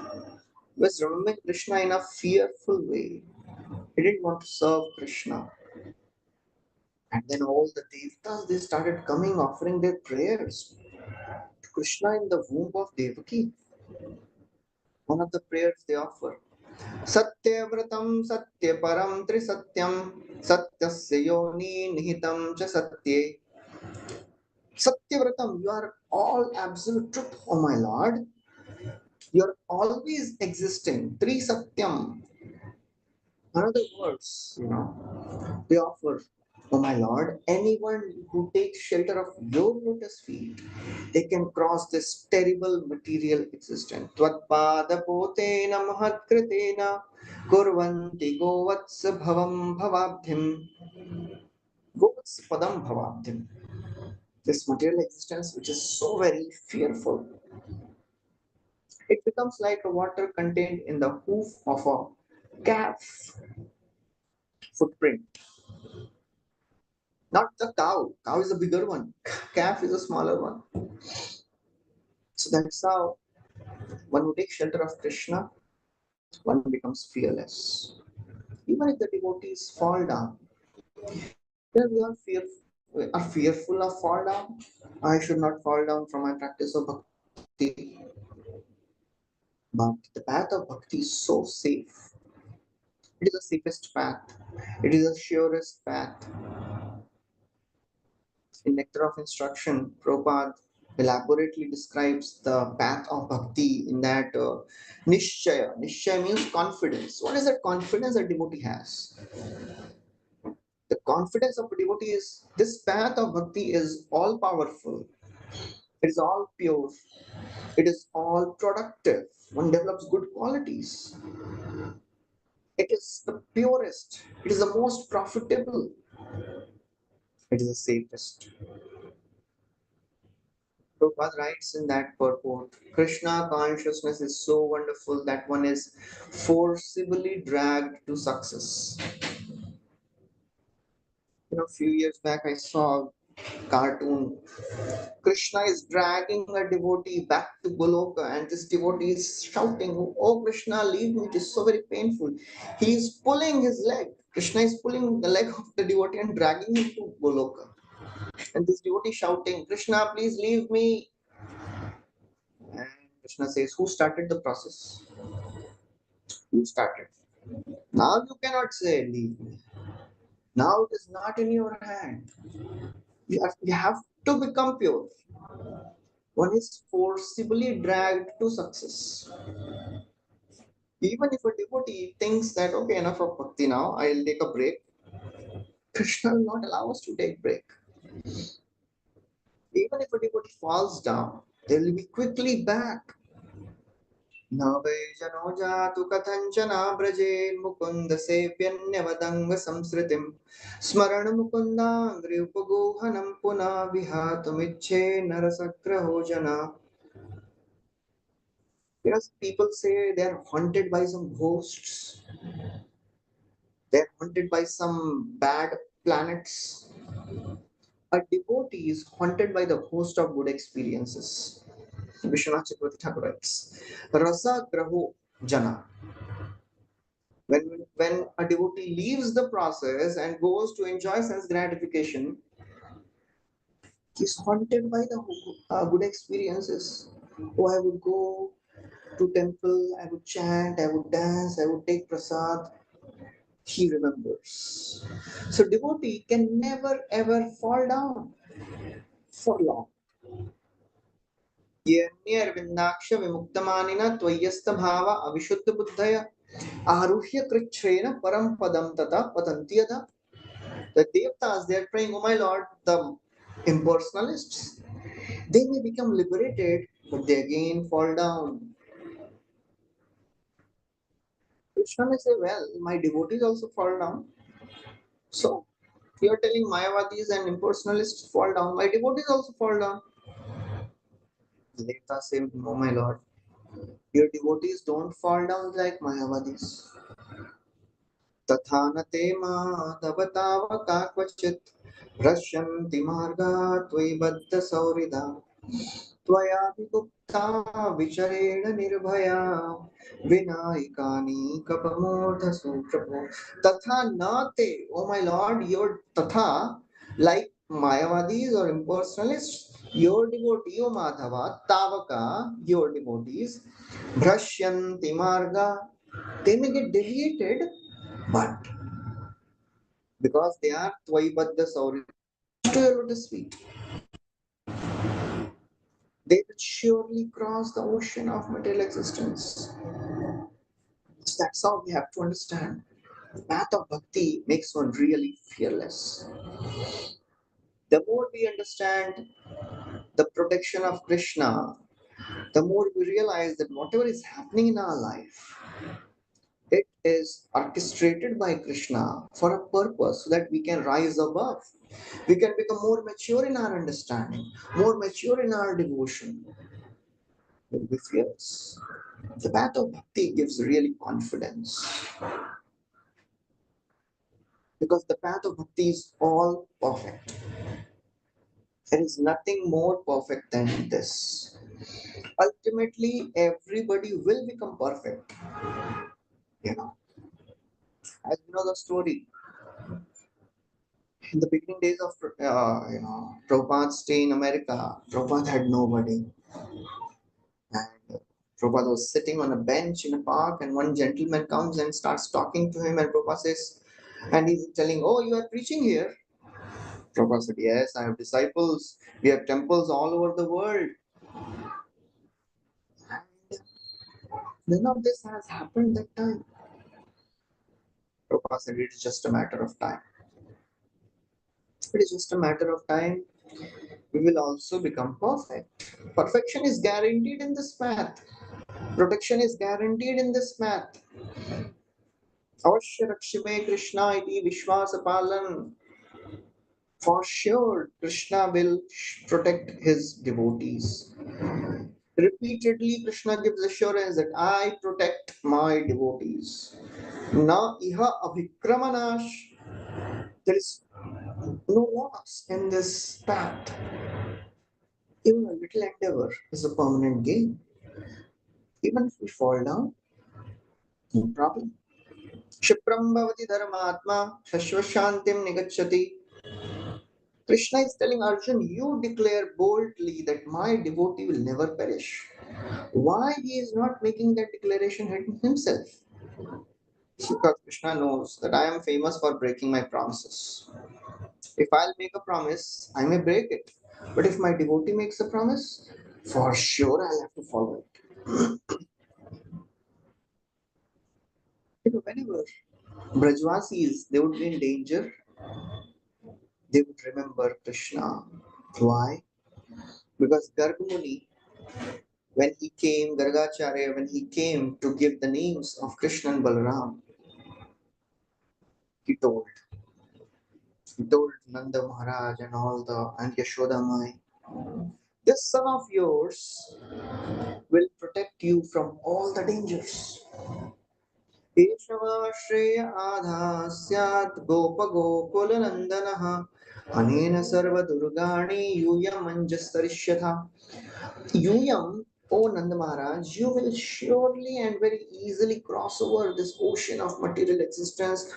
He was remembering Krishna in a fearful way. He didn't want to serve Krishna. And then all the devtas, they started coming offering their prayers to Krishna in the womb of Devaki. One of the prayers they offer, Satyavratam Satyaparam Trisatyam Satyasya Yoni Nihitam Cha Satye. Satyavratam, you are all absolute truth, oh my Lord. You are always existing. Tri Satyam. Another words, they offer, oh my Lord, anyone who takes shelter of your lotus feet, they can cross this terrible material existence. Tvatpada potena mahatkritena kurvanti govatsa bhavam bhavabdhim. Govatsa padam bhavabdhim. This material existence, which is so very fearful, it becomes like a water contained in the hoof of a calf footprint. Not the cow. Cow is a bigger one. Calf is a smaller one. So that's how one who takes shelter of Krishna, one becomes fearless. Even if the devotees fall down, we are fearful of fall down. I should not fall down from my practice of bhakti. But the path of bhakti is so safe. It is the safest path. It is the surest path. In Nectar of Instruction, Prabhupada elaborately describes the path of bhakti in that nishchaya. Nishchaya means confidence. What is that confidence a devotee has? The confidence of a devotee is this path of bhakti is all powerful. It is all pure. It is all productive. One develops good qualities. It is the purest. It is the most profitable. It is the safest. Prabhupada writes in that purport, Krishna consciousness is so wonderful that one is forcibly dragged to success. A few years back I saw a cartoon. Krishna is dragging a devotee back to Goloka, and this devotee is shouting, "Oh Krishna, leave me, it is so very painful." He is pulling his leg. Krishna is pulling the leg of the devotee and dragging him to Goloka. And this devotee shouting, "Krishna, please leave me." And Krishna says, "Who started the process? You started. Now you cannot say leave me. Now it is not in your hand. You have to become pure." One is forcibly dragged to success. Even if a devotee thinks that, okay, enough of bhakti now, I'll take a break, Krishna will not allow us to take break. Even if a devotee falls down, they will be quickly back. Navejano jatu kathanchana braje mukunda sepyanyavadanga samsritim smarana mukundangri upagohanam puna vihatumiche narasagraho jana. Because people say they are haunted by some ghosts, they are haunted by some bad planets. A devotee is haunted by the host of good experiences. Vishwanath Chakravarti Thakur writes, Rasa Graho Jana. When a devotee leaves the process and goes to enjoy sense gratification, he is haunted by the good experiences. Oh, I would go to temple, I would chant, I would dance, I would take prasad. He remembers. So devotee can never ever fall down for long. Yenirvindaksha vimuktamanina tvayasta bhava avishuddha buddhaya aruhya krichrena param padam tata patantiyada. The devtas, they are praying, "Oh my Lord," the impersonalists, they may become liberated, but they again fall down. Krishna may say, "Well, my devotees also fall down. So you are telling Mayavadis and impersonalists fall down, my devotees also fall down." The devtas say, "No, my Lord, your devotees don't fall down like Mayavadis. तथा न ते माधवतावका क्वचित् रश्यन्ति मार्गा त्वयि बद्धसौहृदा त्वया विगुप्ता विचरेण निर्भया विनायकानि कपमूढसु प्रभो तथा न te." Oh my Lord, your tatha, like Mayavadis or impersonalists, your devotee, O Madhava, Tavaka, your devotees, Bhrashyanti Marga, they may get deviated, but because they are Tvaibadda Sauri, to your lotus feet, they will surely cross the ocean of material existence. So that's how we have to understand. The path of bhakti makes one really fearless. The more we understand the protection of Krishna, the more we realize that whatever is happening in our life, it is orchestrated by Krishna for a purpose so that we can rise above. We can become more mature in our understanding, more mature in our devotion. We'll be fearless. The path of bhakti gives really confidence. Because the path of bhakti is all perfect. There is nothing more perfect than this. Ultimately, everybody will become perfect. You know, as you know the story, in the beginning days of Prabhupada's stay in America, Prabhupada had nobody. And Prabhupada was sitting on a bench in a park, and one gentleman comes and starts talking to him, and Prabhupada says, and he's telling, "Oh, you are preaching here?" Prabhupada said, yes, I have disciples. We have temples all over the world. And none of this has happened that time. Prabhupada said, it is just a matter of time. It is just a matter of time. We will also become perfect. Perfection is guaranteed in this math. Protection is guaranteed in this math. Avashya Rakshime Krishna iti Vishwasa Palan. For sure, Krishna will protect his devotees. Repeatedly, Krishna gives assurance that I protect my devotees. Na iha abhikramanash. There is no loss in this path. Even a little endeavor is a permanent gain. Even if we fall down, no problem. Shipram bhavati dharmatma shashvashantim nigacchati. Krishna is telling Arjun, you declare boldly that my devotee will never perish. Why he is not making that declaration himself? Because Krishna knows that I am famous for breaking my promises. If I'll make a promise, I may break it. But if my devotee makes a promise, for sure I'll have to follow it. Whenever Brajvasis, they would be in danger, they would remember Krishna. Why? Because Gargamuni, when he came, Gargacharya, when he came to give the names of Krishna and Balaram, he told Nanda Maharaj and all and Yashoda Mai, this son of yours will protect you from all the dangers. Keshavashreya adha syat gopa gokula nandanaha anena sarva durgani yuyam anjastarishyatha. Yuyam, O Nanda Maharaj, you will surely and very easily cross over this ocean of material existence,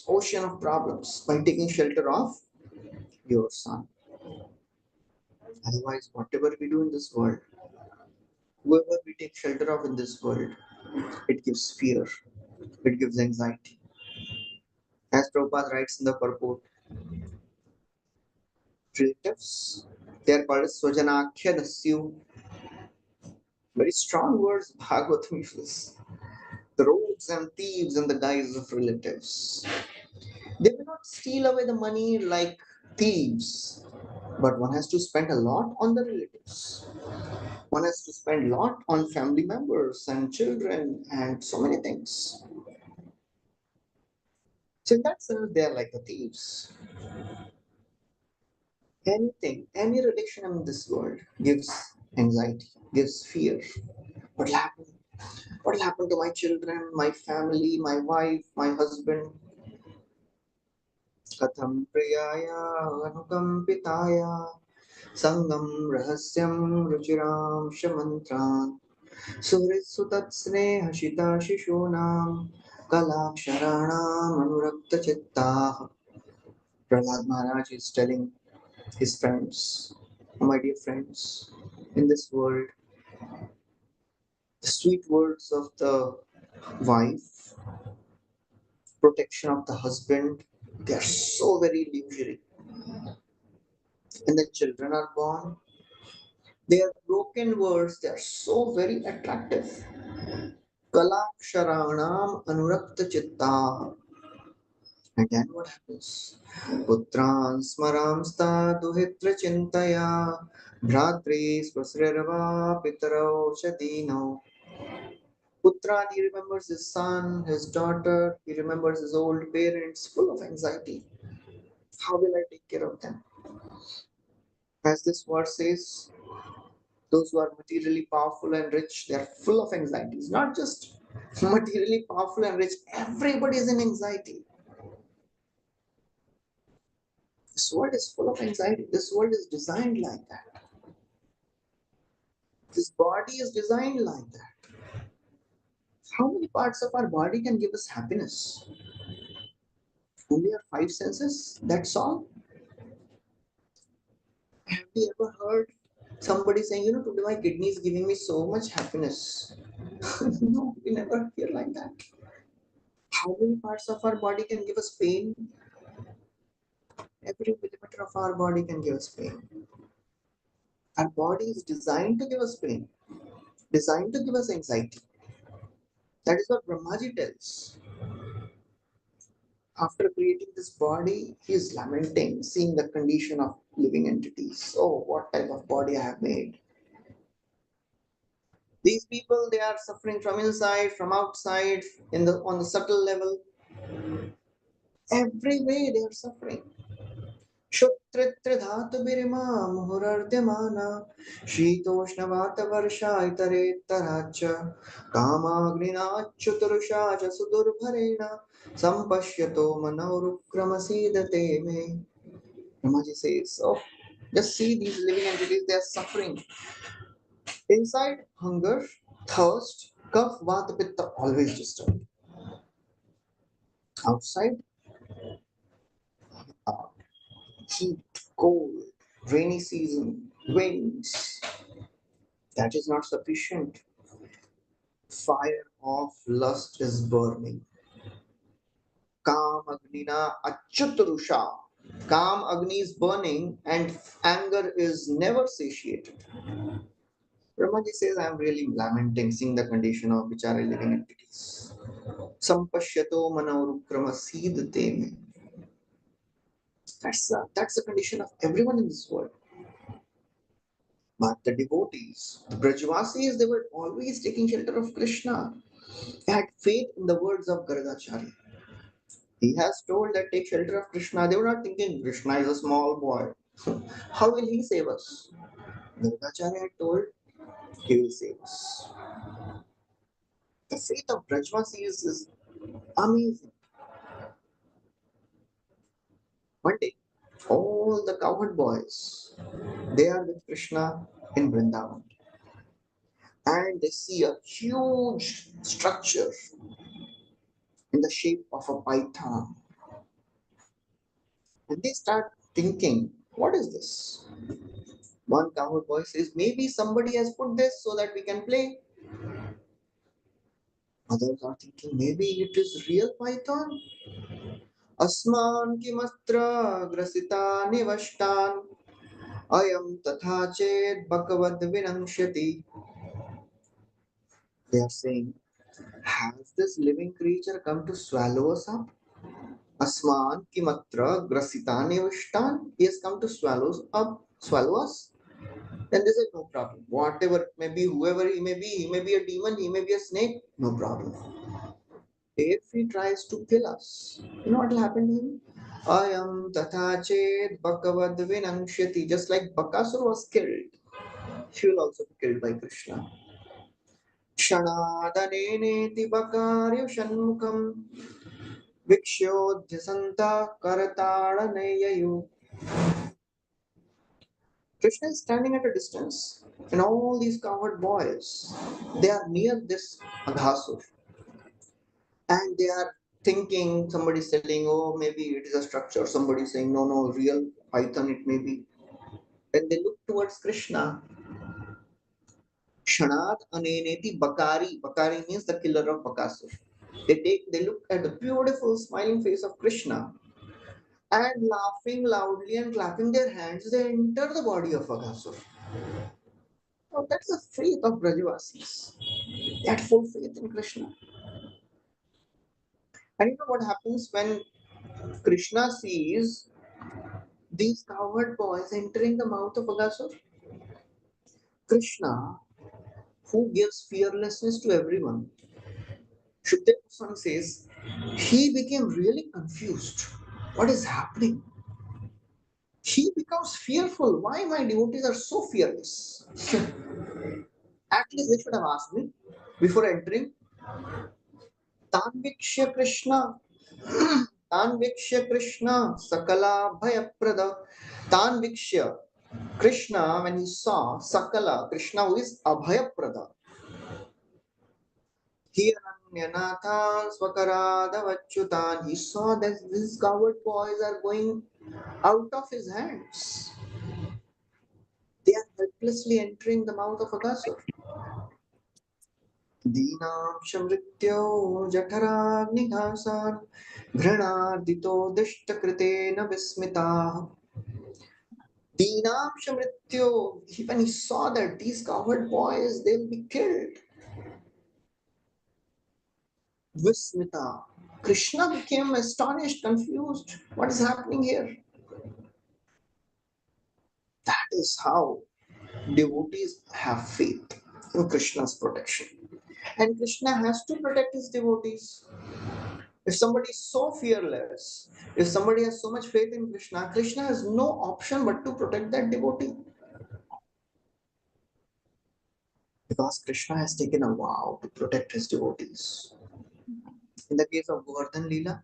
ocean of problems, by taking shelter of your son. Otherwise, whatever we do in this world, whoever we take shelter of in this world, it gives fear, it gives anxiety. As Prabhupada writes in the purport, relatives, they are called as Swajanakhya Dasyu. Very strong words Bhagavatam uses. The rogues and thieves in the guise of relatives. They will not steal away the money like thieves, but one has to spend a lot on the relatives. One has to spend a lot on family members and children and so many things. So in that sense, they are like the thieves. Anything, any relation in this world gives anxiety, gives fear. What will happen? What will happen to my children, my family, my wife, my husband? Katham priyaya anukampitaya sangam rahasyam ruchiram shamantran surit snehashita shishunam kalaksharanam anurakta chittah. Prahlad Maharaj is telling his friends, my dear friends, in this world, the sweet words of the wife, protection of the husband, they are so very illusory. And the children are born, they are broken words, they are so very attractive. Kalaksharanam anurakta chitta. And then what happens? Putran smaramsta duhitra chintaya bhratri swasrirva pitarau chadino. Putran, he remembers his son, his daughter, he remembers his old parents, full of anxiety. How will I take care of them? As this verse says, those who are materially powerful and rich, they are full of anxieties. Not just materially powerful and rich, everybody is in anxiety. This world is full of anxiety. This world is designed like that. This body is designed like that. How many parts of our body can give us happiness? Only our five senses, that's all. Have you ever heard somebody saying, today my kidney is giving me so much happiness? No, we never hear like that. How many parts of our body can give us pain? Every millimeter of our body can give us pain. Our body is designed to give us pain, designed to give us anxiety. That is what Brahmaji tells. After creating this body, he is lamenting, seeing the condition of living entities. Oh, what type of body I have made. These people, they are suffering from inside, from outside, on the subtle level. Every way they are suffering. Shutritridhatu muhurardhyamana Shitoshna varsha itaretaracha Kamagnina chuturusha sudurbharena Sampashyato manaurukramasidate me. Ramaji says, oh, just see these living entities, they are suffering. Inside, hunger, thirst, cough, vata, pitta, always disturbed. Outside, heat, cold, rainy season, winds. That is not sufficient. Fire of lust is burning. Kam Agnina Achyutarusha. Kam Agni is burning and anger is never satiated. Brahmaji says, I am really lamenting, seeing the condition of vichara living entities. Sampashyato manaurukramasidate me. That's the condition of everyone in this world. But the devotees, the Brajvasis, they were always taking shelter of Krishna. They had faith in the words of Garadacharya. He has told that take shelter of Krishna. They were not thinking Krishna is a small boy. How will he save us? Garadacharya had told he will save us. The faith of Brajvasis is amazing. One day, all the cowherd boys, they are with Krishna in Vrindavan. And they see a huge structure in the shape of a python. And they start thinking, what is this? One cowherd boy says, maybe somebody has put this so that we can play. Others are thinking, maybe it is real python. Asman kimatra grasita nivashtan ayam tatha ched bhagavad vinamshyati. They are saying, has this living creature come to swallow us up? Asman kimatra grasitane vishtan. He has come to swallow us. Then they say, no problem. Whatever it may be, whoever he may be a demon, he may be a snake, no problem. If he tries to kill us, you know what will happen to him? Ayam tatha bhagavad vinamshyati. Just like Bakasur was killed, he will also be killed by Krishna. Kshanadhaneneti bakarya shanmukham Vikshodhyasanta Karatadanayayu. Krishna is standing at a distance, and all these cowherd boys, they are near this Aghasur, and they are thinking, somebody is telling, oh, maybe it is a structure, somebody is saying, no, real python it may be. When they look towards Krishna, Kshanat Aneneti Bakari. Bakari means the killer of Bakasur. They look at the beautiful smiling face of Krishna, and laughing loudly and clapping their hands, they enter the body of Aghasur. Now, that's the faith of Brajavasis. They had full faith in Krishna. And you know what happens when Krishna sees these cowherd boys entering the mouth of Aghasur? Krishna, who gives fearlessness to everyone, Shukdev Goswami says, he became really confused. What is happening? He becomes fearful. Why my devotees are so fearless? At least they should have asked me before entering. Tanvikshya Krishna. Tanvikshya Krishna. Sakala Bhayaprada. Tanvikshya Krishna, when he saw Sakala, Krishna who is Abhayaprada. Hiranyanathan Swakarada Vachutan. He saw that these coward boys are going out of his hands. They are helplessly entering the mouth of Aghasur. Deenam shamrityo jaఠaragnighāsān घृणार्दितो दिष्टकृतेन vismitaः. Deenam shamrityo, when he saw that these cowherd boys, they'll be killed. Vismita. Krishna became astonished, confused. What is happening here? That is how devotees have faith in Krishna's protection. And Krishna has to protect his devotees. If somebody is so fearless, if somebody has so much faith in Krishna, Krishna has no option but to protect that devotee. Because Krishna has taken a vow to protect his devotees. In the case of Govardhan Leela,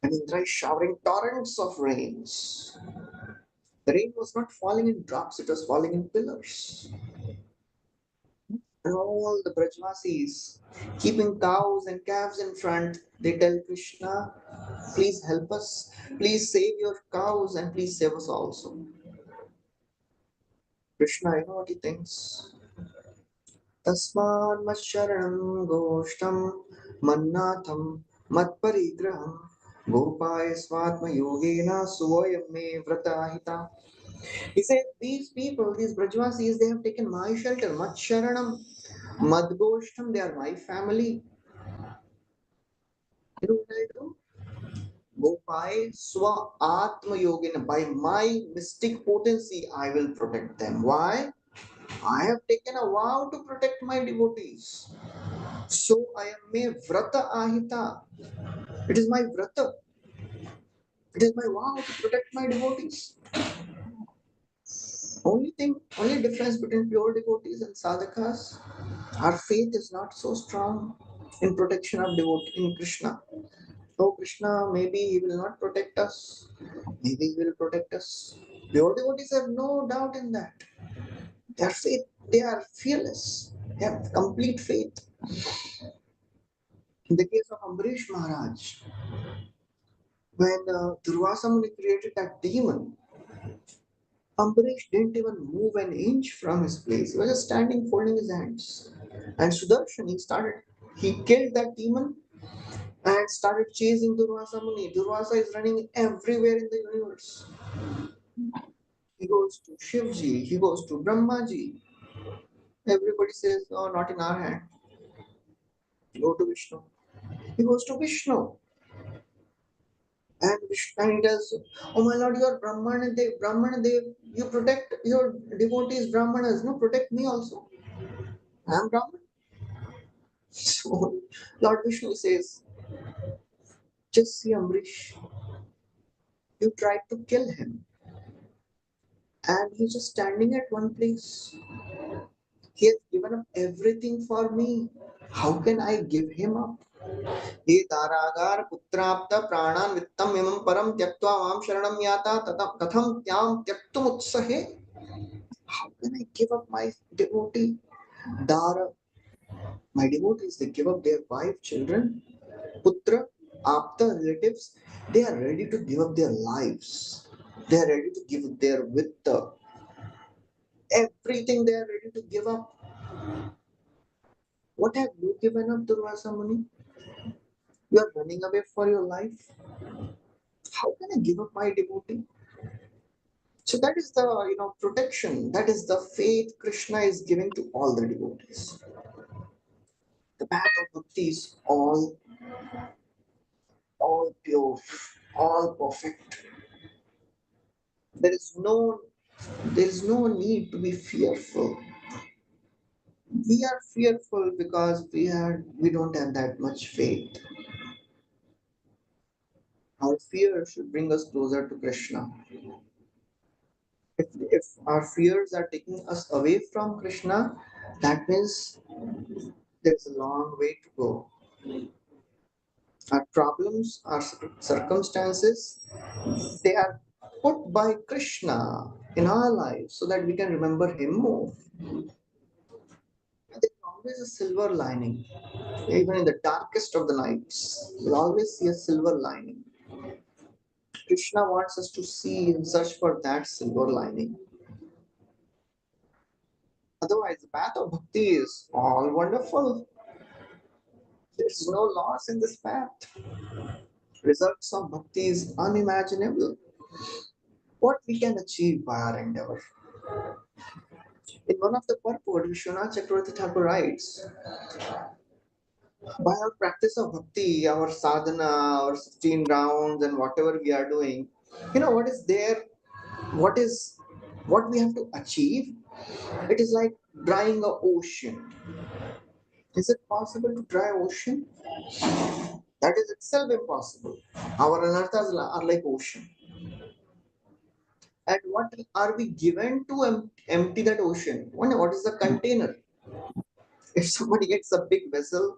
when Indra is showering torrents of rains, the rain was not falling in drops, it was falling in pillars. And all the Brajvasis, keeping cows and calves in front, they tell Krishna, please help us, please save your cows and please save us also. Krishna, you know what he thinks? Tasman masharanam goshtam mannatham matparigraham gopaya svatma yogena suvoyam me vratahita. He said, these people, these Brajvasis, they have taken my shelter, Matsharanam, Madgoshtam, they are my family. You know what I do? Gopai Swa Atma Yogena, by my mystic potency, I will protect them. Why? I have taken a vow to protect my devotees. So I am a Vrata Ahita. It is my Vrata. It is my vow to protect my devotees. Only difference between pure devotees and sadhakas, our faith is not so strong in protection of devotee in Krishna. Oh, Krishna, maybe he will not protect us. Maybe he will protect us. Pure devotees have no doubt in that. Their faith, they are fearless. They have complete faith. In the case of Ambarish Maharaj, when Durvasa Muni created that demon, Ambarish didn't even move an inch from his place. He was just standing folding his hands. And Sudarshan, he killed that demon and started chasing Durvasa Muni. Durvasa is running everywhere in the universe. He goes to Shivji, he goes to Brahmaji. Everybody says, oh, not in our hand. Go to Vishnu. He goes to Vishnu. And he tells, oh my lord, you are Brahmanadev, you protect your devotees, Brahmanas. No, protect me also. I am Brahman. So Lord Vishnu says, just see Amrish. You tried to kill him. And he's just standing at one place. He has given up everything for me. How can I give him up? He Daragar Putrapta Pranan Vittam Imam Param Tyaktva Mam Sharanam Yata Tatham Tyam Tyaktum Utsahe. How can I give up my devotee? Dara, my devotees, they give up their wife, children, Putra, Apta, relatives. They are ready to give up their lives. They are ready to give their vitta. Everything they are ready to give up. What have you given up, Durvasa Muni? You are running away for your life. How can I give up my devotee? So that is the protection. That is the faith Krishna is giving to all the devotees. The path of bhakti is all pure, all perfect. There is no need to be fearful. We are fearful because we don't have that much faith. Our fear should bring us closer to Krishna. If our fears are taking us away from Krishna, that means there's a long way to go. Our problems, our circumstances, they are put by Krishna in our lives so that we can remember Him more. There's always a silver lining. Even in the darkest of the nights, you'll always see a silver lining. Krishna wants us to see and search for that silver lining. Otherwise, the path of bhakti is all wonderful. There's no loss in this path. Results of bhakti is unimaginable. What we can achieve by our endeavor. In one of the purport, Vishwanath Chakravarti Thakur writes, by our practice of bhakti, our sadhana, our 16 rounds, and whatever we are doing, what is there? What we have to achieve? It is like drying an ocean. Is it possible to dry ocean? That is itself impossible. Our anarthas are like ocean. And what are we given to empty that ocean? What is the container? If somebody gets a big vessel,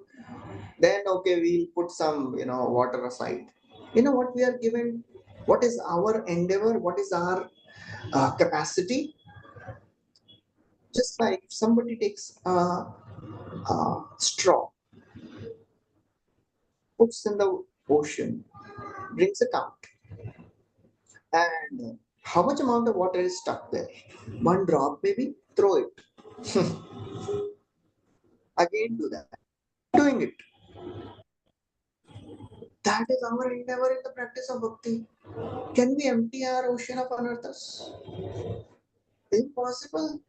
then okay, we'll put some water aside. What we are given, what is our endeavor, what is our capacity? Just like if somebody takes a straw, puts in the ocean, brings it out, and how much amount of water is stuck there? One drop, maybe. Throw it. Again, do that. Doing it. That is our endeavor in the practice of bhakti. Can we empty our ocean of anarthas? Impossible.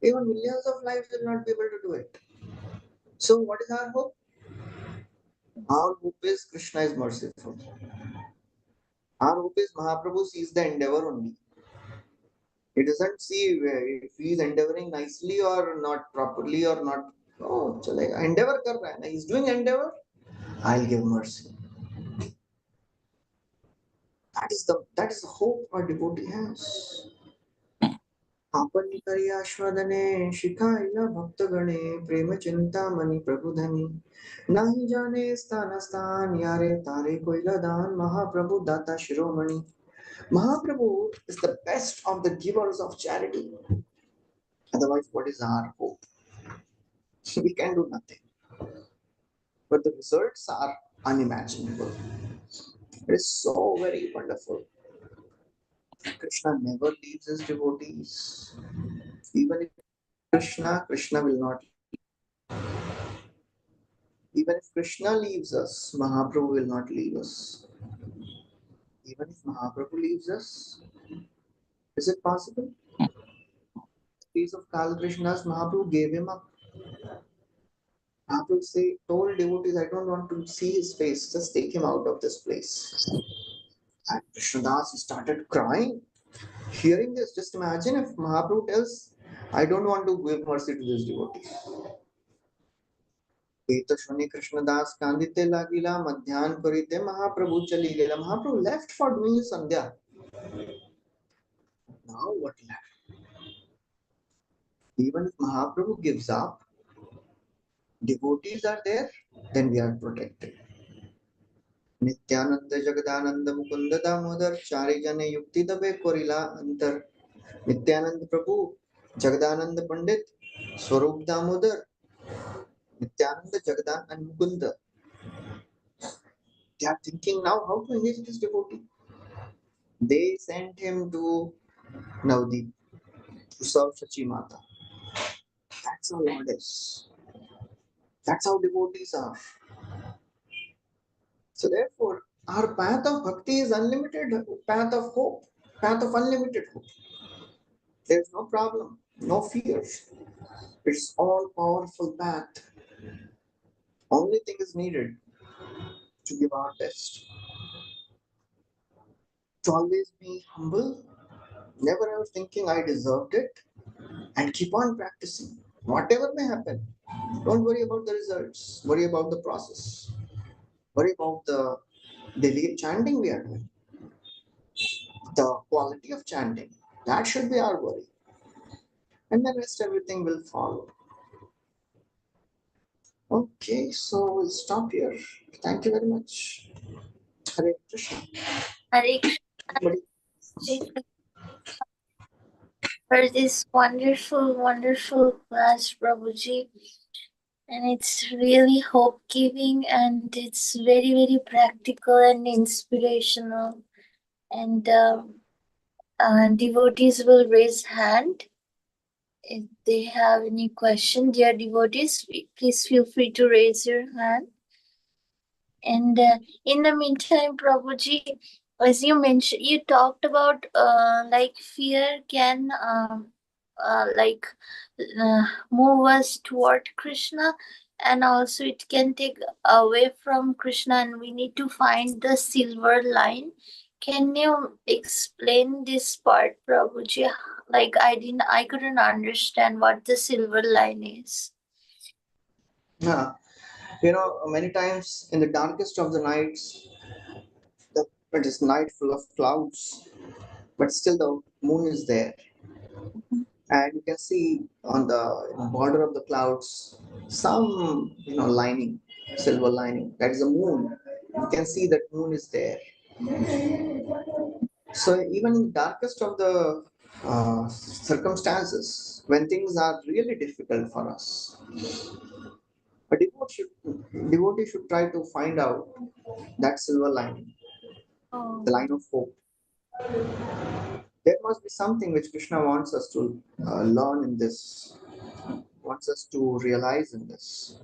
Even millions of lives will not be able to do it. So, what is our hope? Our hope is Krishna is merciful. Our hope is Mahaprabhu sees the endeavor only. He doesn't see if he is endeavoring nicely or not properly or not. Oh, chalega. Endeavor kar raha hai na. He's doing endeavor. I'll give mercy. That is the hope our devotee has. आपनी करी आश्वादने शिखाइला भक्तगणे प्रेम चिंता मणि प्रभुधनी नहीं जाने स्थान स्थान यारे तारे कोइला दान महाप्रभु दाता शिरोमणि. Mahaprabhu is the best of the givers of charity. Otherwise, what is our hope? We can do nothing. But the results are unimaginable. It is so very wonderful. Krishna never leaves his devotees. Even if Krishna will not. Even if Krishna leaves us, Mahaprabhu will not leave us. Even if Mahaprabhu leaves us, is it possible? In the case of Kal Krishna's, Mahaprabhu gave him up. Mahaprabhu told devotees, I don't want to see his face, just take him out of this place. And Krishnadas started crying. Hearing this, just imagine if Mahaprabhu tells, I don't want to give mercy to this devotee. Krishnadas Kandite Lagila Madhyan Karite Mahaprabhu Chali Gela. Mahaprabhu left for doing his sandhya. Now what left? Even if Mahaprabhu gives up, devotees are there, then we are protected. Nityananda Jagadananda Mukunda Damodar Chari Jane Yukti Dabe Korila Antar. Nityananda Prabhu, Jagadananda Pandit, Swarup Damodar, Nityananda, Jagadan and Mukunda. They are thinking now how to engage this devotee. They sent him to Navdeep to serve Sachi Mata. That's how Lord is. That's how devotees are. So therefore, our path of bhakti is unlimited, path of hope, path of unlimited hope. There's no problem, no fears. It's all powerful path. Only thing is needed to give our best. To always be humble, never ever thinking I deserved it, and keep on practicing. Whatever may happen, don't worry about the results, worry about the process, worry about the daily chanting we are doing, the quality of chanting. That should be our worry. And the rest everything will follow. Okay, so we'll stop here. Thank you very much. Hare Krishna. Hare Krishna. For this wonderful, wonderful class, Prabhuji. And it's really hope-giving and it's very, very practical and inspirational. And devotees will raise hand If they have any question, dear devotees, please feel free to raise your hand. And in the meantime, Prabhuji, as you mentioned, you talked about like fear can like move us toward Krishna, and also it can take away from Krishna, and we need to find the silver line. Can you explain this part, Prabhuji? Like I couldn't understand what the silver line is. Yeah. Many times in the darkest of the nights, it is night full of clouds, but still the moon is there. And you can see on the border of the clouds some lining, silver lining. That is the moon. You can see that moon is there. So even in the darkest of the circumstances, when things are really difficult for us, a devotee should try to find out that silver lining, the line of hope. There must be something which Krishna wants us to learn in this, wants us to realize in this.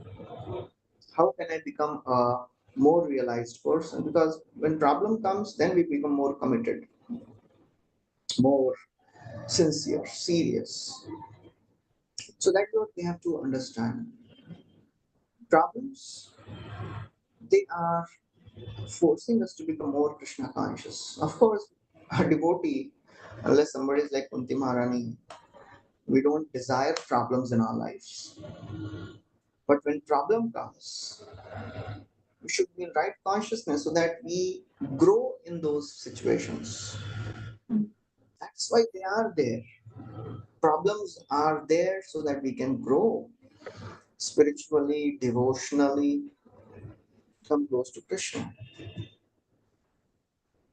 How can I become a more realized person? Because when problem comes, then we become more committed, more sincere, serious. So that's what we have to understand. Problems, they are forcing us to become more Krishna conscious. Of course, a devotee, unless somebody is like Kunti Maharani, we don't desire problems in our lives. But when problem comes, we should be in right consciousness so that we grow in those situations. That's why they are there. Problems are there so that we can grow spiritually, devotionally, come close to Krishna.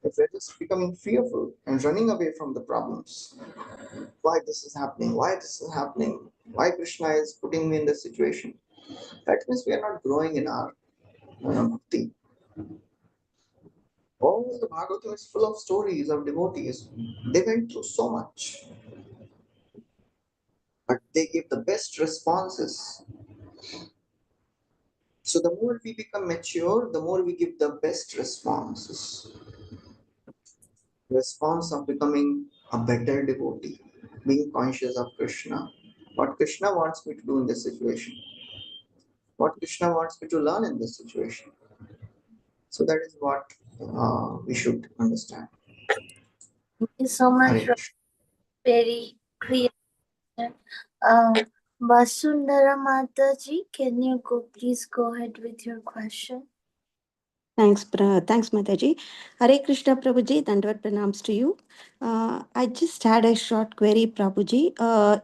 If we're just becoming fearful and running away from the problems, why this is happening, why Krishna is putting me in this situation, that means we are not growing in our bhakti. All the Bhagavatam is full of stories of devotees. They went through so much, but they gave the best responses. So the more we become mature, the more we give the best responses. Response of becoming a better devotee, being conscious of Krishna. What Krishna wants me to do in this situation? What Krishna wants me to learn in this situation? So that is what we should understand. Thank you so much. Hare Krishna. Very clear. Vasundhara Mataji, can you please go ahead with your question? Thanks, Mataji. Hare Krishna, Prabhuji. Dandavad pranams to you. I just had a short query, Prabhuji.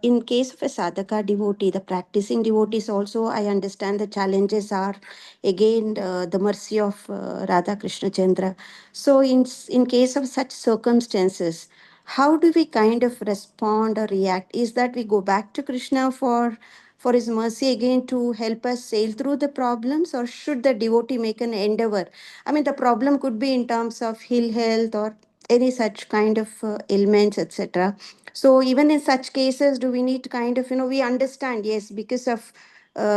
In case of a sadhaka devotee, the practicing devotees also, I understand the challenges are again the mercy of Radha Krishna Chandra. So, in case of such circumstances, how do we kind of respond or react? Is that we go back to Krishna for his mercy again to help us sail through the problems, or should the devotee make an endeavor? I mean, the problem could be in terms of ill health or any such kind of ailments, etc. So even in such cases, do we need to kind of, we understand, yes, because of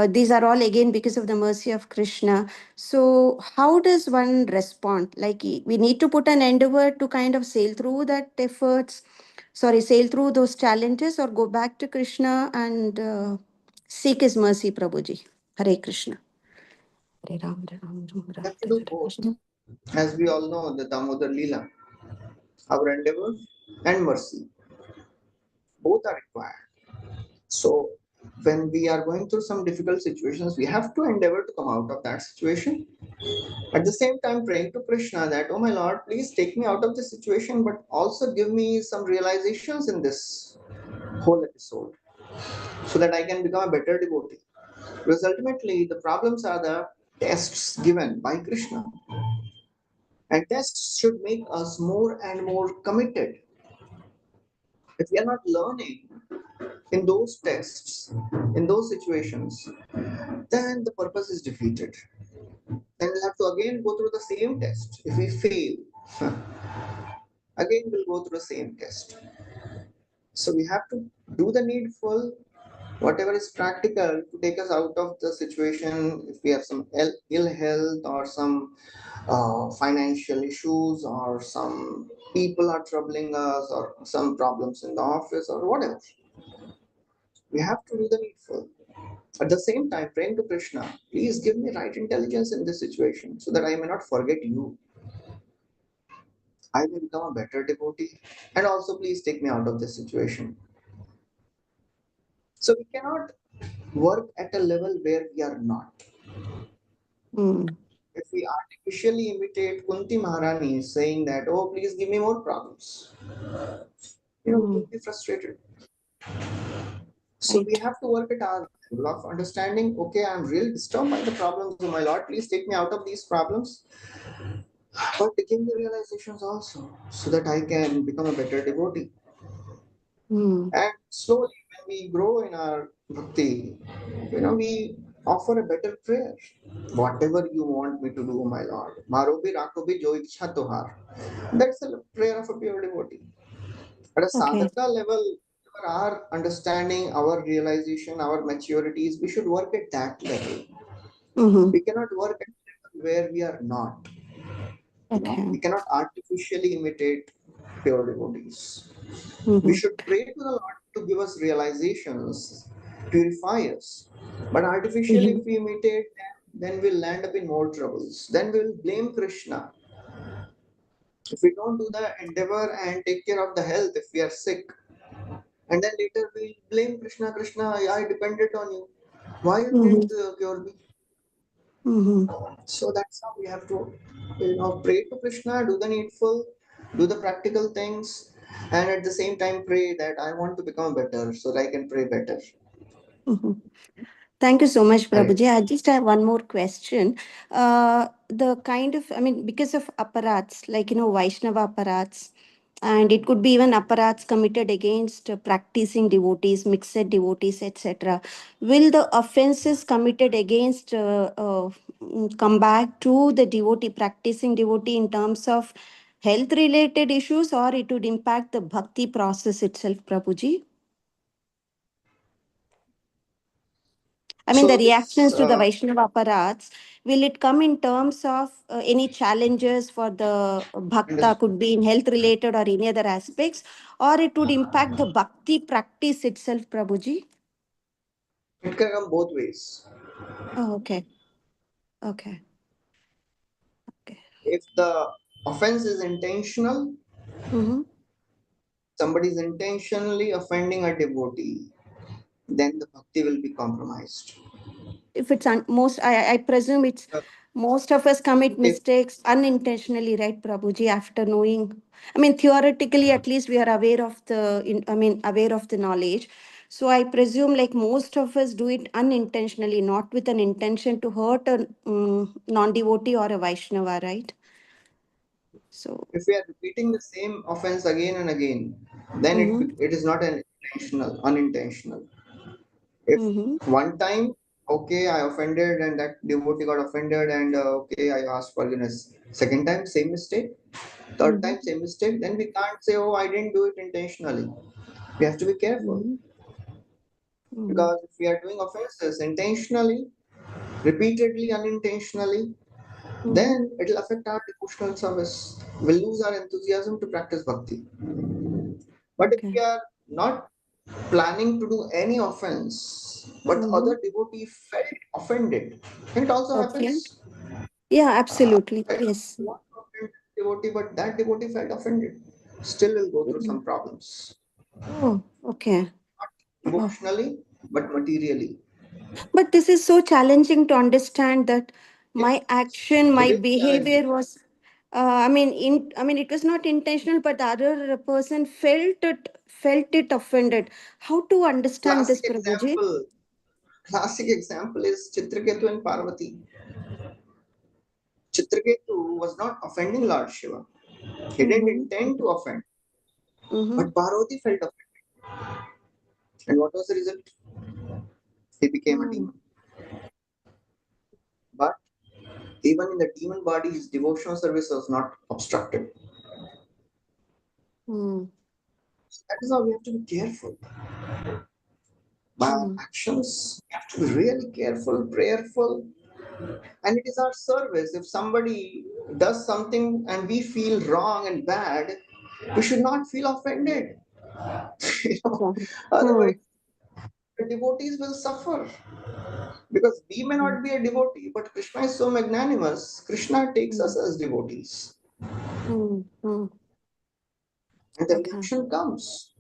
these are all again because of the mercy of Krishna. So how does one respond? Like we need to put an endeavor to kind of sail through that efforts, sail through those challenges, or go back to Krishna and seek his mercy, Prabhuji. Hare Krishna. Hare Ram, Hare Ram, Ram We Ram, have to Hare do both. Krishna. As we all know, the Damodar Leela, our endeavor and mercy, both are required. So when we are going through some difficult situations, we have to endeavor to come out of that situation. At the same time, praying to Krishna that, oh my Lord, please take me out of this situation, but also give me some realizations in this whole episode so that I can become a better devotee. Because ultimately, the problems are the tests given by Krishna. And tests should make us more and more committed. If we are not learning in those tests, in those situations, then the purpose is defeated. Then we'll have to again go through the same test. If we fail, again we'll go through the same test. So we have to do the needful, whatever is practical to take us out of the situation. If we have some ill health or some financial issues or some people are troubling us or some problems in the office or whatever, we have to do the needful. At the same time, praying to Krishna, please give me right intelligence in this situation so that I may not forget you. I may become a better devotee. And also, please take me out of this situation. So, we cannot work at a level where we are not. Mm. If we artificially imitate Kunti Maharani saying that, oh, please give me more problems, we will be frustrated. So we Right. have to work at our level of understanding. Okay, I'm really disturbed by the problems of my Lord. Please take me out of these problems. But taking the realizations also, so that I can become a better devotee. And slowly, when we grow in our bhakti, we offer a better prayer. Whatever you want me to do, my Lord. Marobi rakobi jo ichha tohar. That's a prayer of a pure devotee. At a Okay. sadhaka level, for our understanding, our realization, our maturities, we should work at that level. Mm-hmm. We cannot work at a level where we are not. Okay. We cannot artificially imitate pure devotees. We Mm-hmm. should pray to the Lord to give us realizations, purify us. But artificially, Mm-hmm. if we imitate them, then we'll land up in more troubles. Then we'll blame Krishna. If we don't do the endeavor and take care of the health, if we are sick, and then later we blame Krishna, Krishna, I depended on you. Why you Mm-hmm. didn't cure me? Mm-hmm. So that's how we have to, pray to Krishna, do the needful, do the practical things, and at the same time pray that I want to become better so that I can pray better. Mm-hmm. Thank you so much, Hare Prabhuji. I just have one more question. The kind of, I mean, because of aparats, like, Vaishnava aparats, and it could be even aparats committed against practicing devotees, mixed devotees, etc. Will the offenses committed against come back to the devotee, practicing devotee in terms of health related issues, or it would impact the bhakti process itself, Prabhuji? I mean, the So this reactions to the Vaishnava apparats, will it come in terms of any challenges for the bhakta, could be in health related or any other aspects, or it would impact the bhakti practice itself, Prabhuji? it can come both ways. Oh, okay. Okay. Okay. If the offense is intentional, Mm-hmm. somebody is intentionally offending a devotee, then the bhakti will be compromised. If it's I presume it's Uh, most of us commit If mistakes unintentionally, right, Prabhuji, after knowing. I mean, theoretically, at least we are aware of aware of the knowledge. So I presume like most of us do it unintentionally, not with an intention to hurt a non-devotee or a Vaishnava, right? So, if we are repeating the same offense again and again, then mm-hmm, it is not an unintentional. If mm-hmm, one time, okay, I offended and that devotee got offended and okay, I asked forgiveness. Second time, same mistake. Third mm-hmm, time, same mistake. Then we can't say, oh, I didn't do it intentionally. We have to be careful mm-hmm, mm-hmm. because if we are doing offenses intentionally, repeatedly, unintentionally, Mm-hmm. then it will affect our devotional service. We'll lose our enthusiasm to practice bhakti. But if Okay. we are not planning to do any offense, but Mm-hmm. other devotee felt offended, it also Okay. happens. Yeah, absolutely. I Yes. want to offend devotee, but that devotee felt offended. Still will go through Mhm. some problems. Oh, okay. Oh. Emotionally, but materially. But this is so challenging to understand that Yes, my action, it my is challenging. behavior was, it was not intentional, but the other person felt it offended. How to understand this, Classic Prabhuji? example, classic example is Chitraketu and Parvati. Chitraketu was not offending Lord Shiva. He didn't Mm-hmm. intend to offend, Mm-hmm. but Parvati felt offended. And what was the result? He became a demon. But even in the demon body, his devotional service was not obstructed. Mm-hmm. That is how we have to be careful. By our actions, we have to be really careful, prayerful. And it is our service. If somebody does something and we feel wrong and bad, we should not feel offended. Otherwise, the devotees will suffer. Because we may not be a devotee, but Krishna is so magnanimous. Krishna takes us as devotees. And the reaction comes.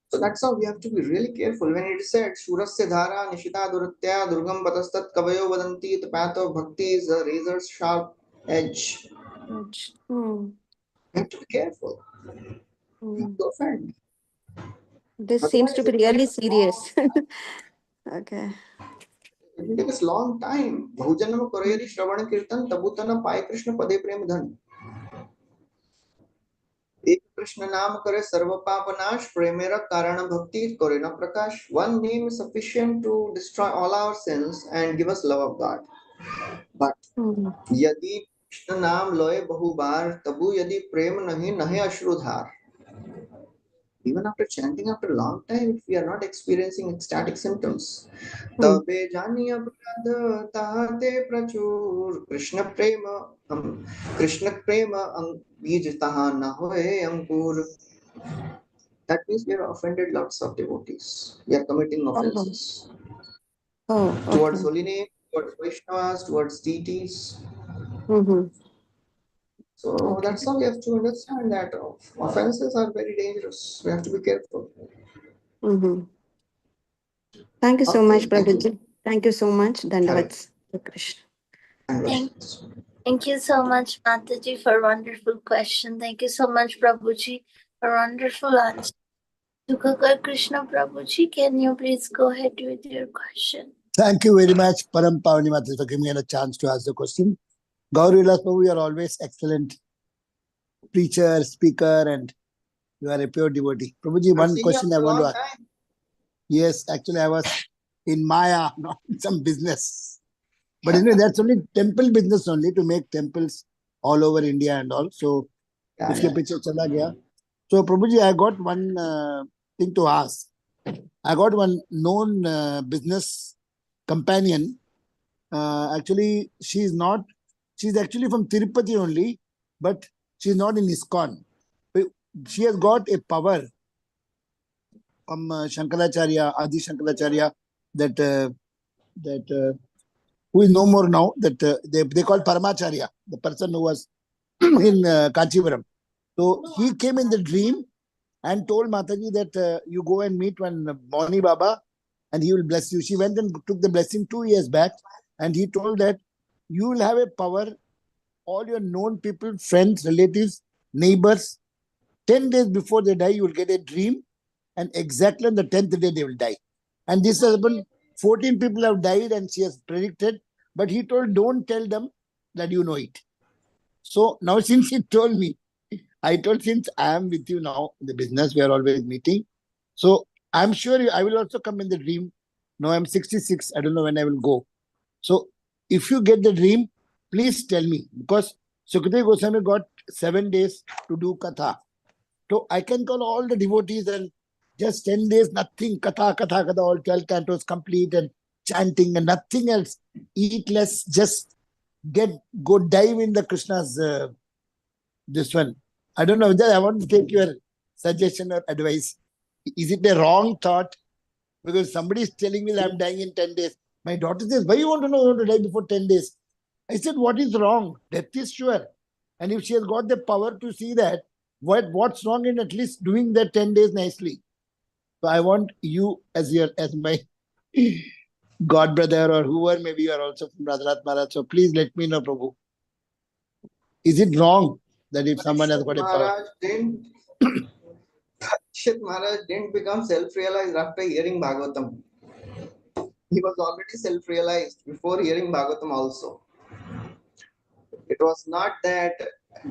So that's how we have to be really careful. When it is said, Shurasya dhara nishita duratya durgam patastat kavayo vadanti, the path of bhakti is a razor's sharp edge. You have to be careful. Not to offend. This seems to be really serious. Okay. It will take us long time. Bahujanam koreri shravana kirtan tabutana pai Krishna pade prem dhan. एक कृष्ण नाम करे सर्व पाप नाश प्रेमेरा कारण भक्ति करे न प्रकाश. One name is sufficient to destroy all our sins and give us love of God. But यदि कृष्ण नाम लोए बहु बार तबु यदि प्रेम नहीं नहे अश्रुधार. Even after chanting after a long time, if we are not experiencing ecstatic symptoms, तबे जानी अपराध ताते प्रचुर कृष्ण प्रेम बीज तहा न होए अंकुर. That means we have offended lots of devotees. We are committing offenses towards holy name, towards Vaishnavas, towards deities. So that's how we have to understand that offenses are very dangerous. We have to be careful. Thank you so much, Prabhuji. Thank you so much. Dandavats. Krishna. Thank you so much, Mataji, for a wonderful question. Thank you so much, Prabhuji, for wonderful answer. Gaur Krishna Prabhuji, can you please go ahead with your question? Thank you very much, Param Pavani Mataji, for giving me a chance to ask the question. Gaur Vilas Prabhu, you are always excellent preacher, speaker, and you are a pure devotee. Prabhuji, one question I want to ask. Yes, actually I was in Maya, not in some business. But that's only temple business only, to make temples all over India and all. So, uske piche chala gaya. So, Prabhuji, I got one thing to ask. I got one known business companion. Actually, she's actually from Tirupati only, but she's not in ISKCON. She has got a power from Shankaracharya, Adi Shankaracharya, that who is no more now, that they call Paramacharya, the person who was in Kanchipuram. So he came in the dream and told Mataji that you go and meet one Moni Baba and he will bless you. She went and took the blessing 2 years back, and he told that you will have a power, all your known people, friends, relatives, neighbors, 10 days before they die, you will get a dream, and exactly on the 10th day they will die. And this has happened. 14 people have died and she has predicted, but he told, don't tell them that you know it. So now since he told me, I told, since I am with you now in the business, we are always meeting. So I'm sure I will also come in the dream. Now I'm 66. I don't know when I will go. So if you get the dream, please tell me, because Sukadeva Goswami got 7 days to do katha. So I can call all the devotees and just 10 days, nothing, katha, all 12 cantos complete and chanting and nothing else. Eat less, just go dive in the Krishna's this one. I don't know, I want to take your suggestion or advice. Is it a wrong thought? Because somebody is telling me that I'm dying in 10 days. My daughter says, why you want to know you want to die before 10 days? I said, what is wrong? Death is sure. And if she has got the power to see that, what's wrong in at least doing that 10 days nicely? So I want you as my God brother, or whoever, maybe you are also from Radhanath Maharaj. So please let me know, Prabhu. Is it wrong that if someone has got a power? Parikshit Maharaj didn't become self-realized after hearing Bhagavatam. He was already self-realized before hearing Bhagavatam also. It was not that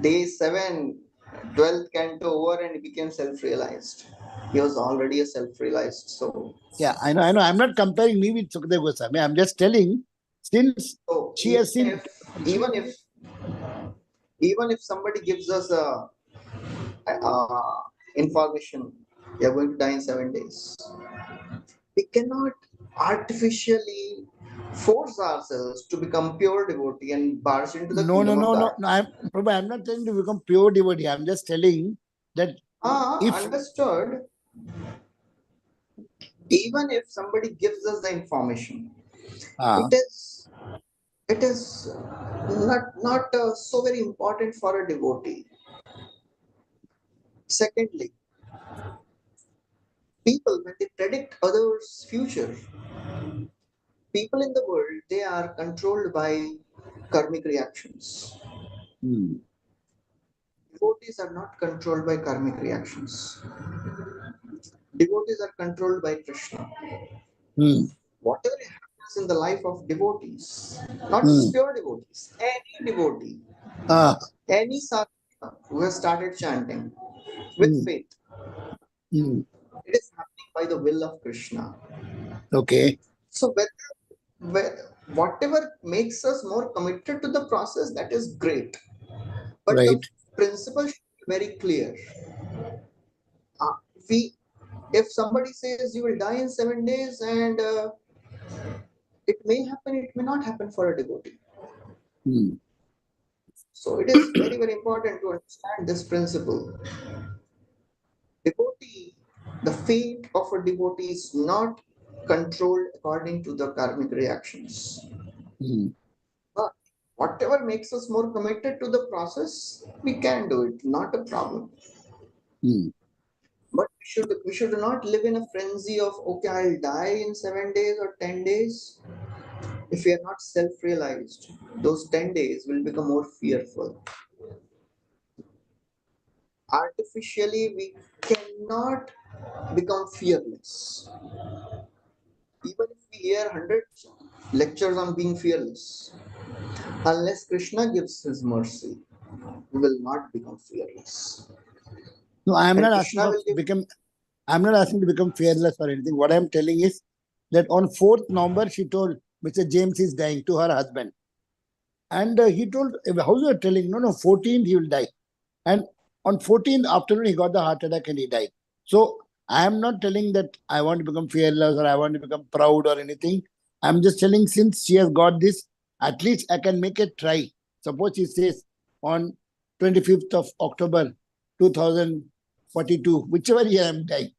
day 7, 12th canto over and he became self-realized. He was already a self-realized soul. Yeah, I know. I'm not comparing me with Sukadeva Goswami. I'm just telling, since she has seen... Even if somebody gives us a information, you're going to die in 7 days. We cannot artificially force ourselves to become pure devotee and barge into the kingdom of God. No. I'm not telling to become pure devotee. I'm just telling that if understood. Even if somebody gives us the information, it is not so very important for a devotee. Secondly, people, when they predict others' future, people in the world, they are controlled by karmic reactions. Devotees are not controlled by karmic reactions. Devotees are controlled by Krishna. Whatever happens in the life of devotees, not just pure devotees, any devotee, any sadhaka who has started chanting with faith, it is happening by the will of Krishna. Okay. So whatever makes us more committed to the process, that is great. But the principle should be very clear. If somebody says you will die in 7 days, and it may happen, it may not happen for a devotee. So it is very, very important to understand this principle. The fate of a devotee is not controlled according to the karmic reactions. But whatever makes us more committed to the process, we can do it, not a problem. But we should not live in a frenzy of, okay, I'll die in 7 days or 10 days. If we are not self-realized, those 10 days will become more fearful. Artificially, we cannot become fearless. Even if we hear 100 lectures on being fearless, unless Krishna gives his mercy, we will not become fearless. No, I'm not asking to become fearless or anything. What I'm telling is that on 4th November, she told Mr. James is dying to her husband. And he told, how you are telling? No, 14th he will die. And on 14th afternoon, he got the heart attack and he died. So I am not telling that I want to become fearless or I want to become proud or anything. I'm just telling, since she has got this, at least I can make a try. Suppose she says on 25th of October 2042, whichever year I am dying.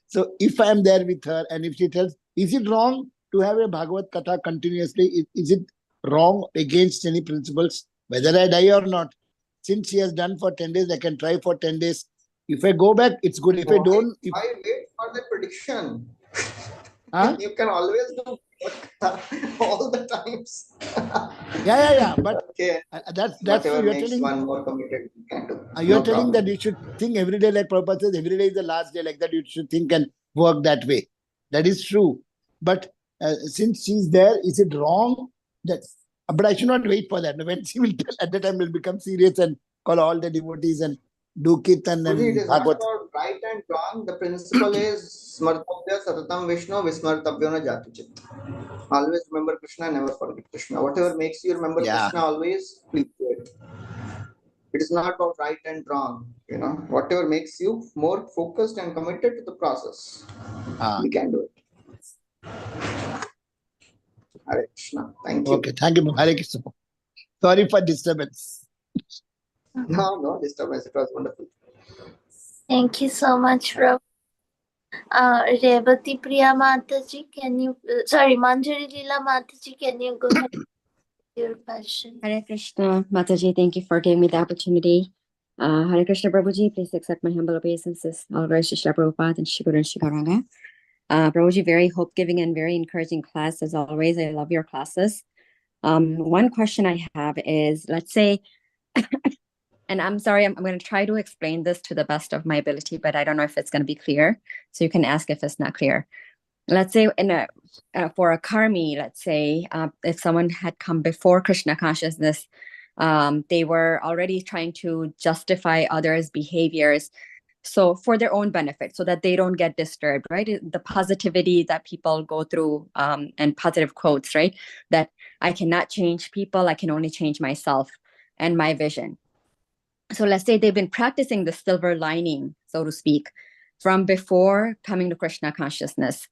So if I am there with her and if she tells, is it wrong to have a Bhagavad Katha continuously? Is it wrong against any principles, whether I die or not? Since she has done for 10 days, I can try for 10 days. If I go back, it's good. If I don't... I wait for the prediction. You can always do all the times. Yeah. But okay. That's whatever you're makes telling, one more committed, you can do. you're telling that you should think every day like Prabhupada says, every day is the last day, like that you should think and work that way. That is true. But since she's there, is it wrong? But I should not wait for that. When she will tell, at that time will become serious and call all the devotees and do kirtan and it is not Bhagavad. about right and wrong. The principle is smartavya satatam Vishnu vismartavyo na jati chit. Always remember Krishna, never forget Krishna. Whatever makes you remember Krishna always, please do it. It is not about right and wrong. Whatever makes you more focused and committed to the process, we can do it. Hare Krishna. Thank you. Okay, thank you. Hare Krishna. Sorry for disturbance. No disturbance. It was wonderful. Thank you so much, Prabhu. Revati Priya Mataji, can you, Manjari Leela Mataji, can you go ahead with your question? Hare Krishna, Mataji, thank you for giving me the opportunity. Hare Krishna, Prabhuji, please accept my humble obeisances. All glories to Srila Prabhupada and Shri Guru and Shri Gauranga. Prabhuji, very hope-giving and very encouraging class as always. I love your classes. One question I have is, let's say, and I'm sorry, I'm going to try to explain this to the best of my ability, but I don't know if it's going to be clear. So you can ask if it's not clear. Let's say for a karmi, let's say, if someone had come before Krishna consciousness, they were already trying to justify others' behaviors, so for their own benefit, so that they don't get disturbed, right? The positivity that people go through, and positive quotes, right? That I cannot change people, I can only change myself and my vision. So let's say they've been practicing the silver lining, so to speak, from before coming to Krishna consciousness.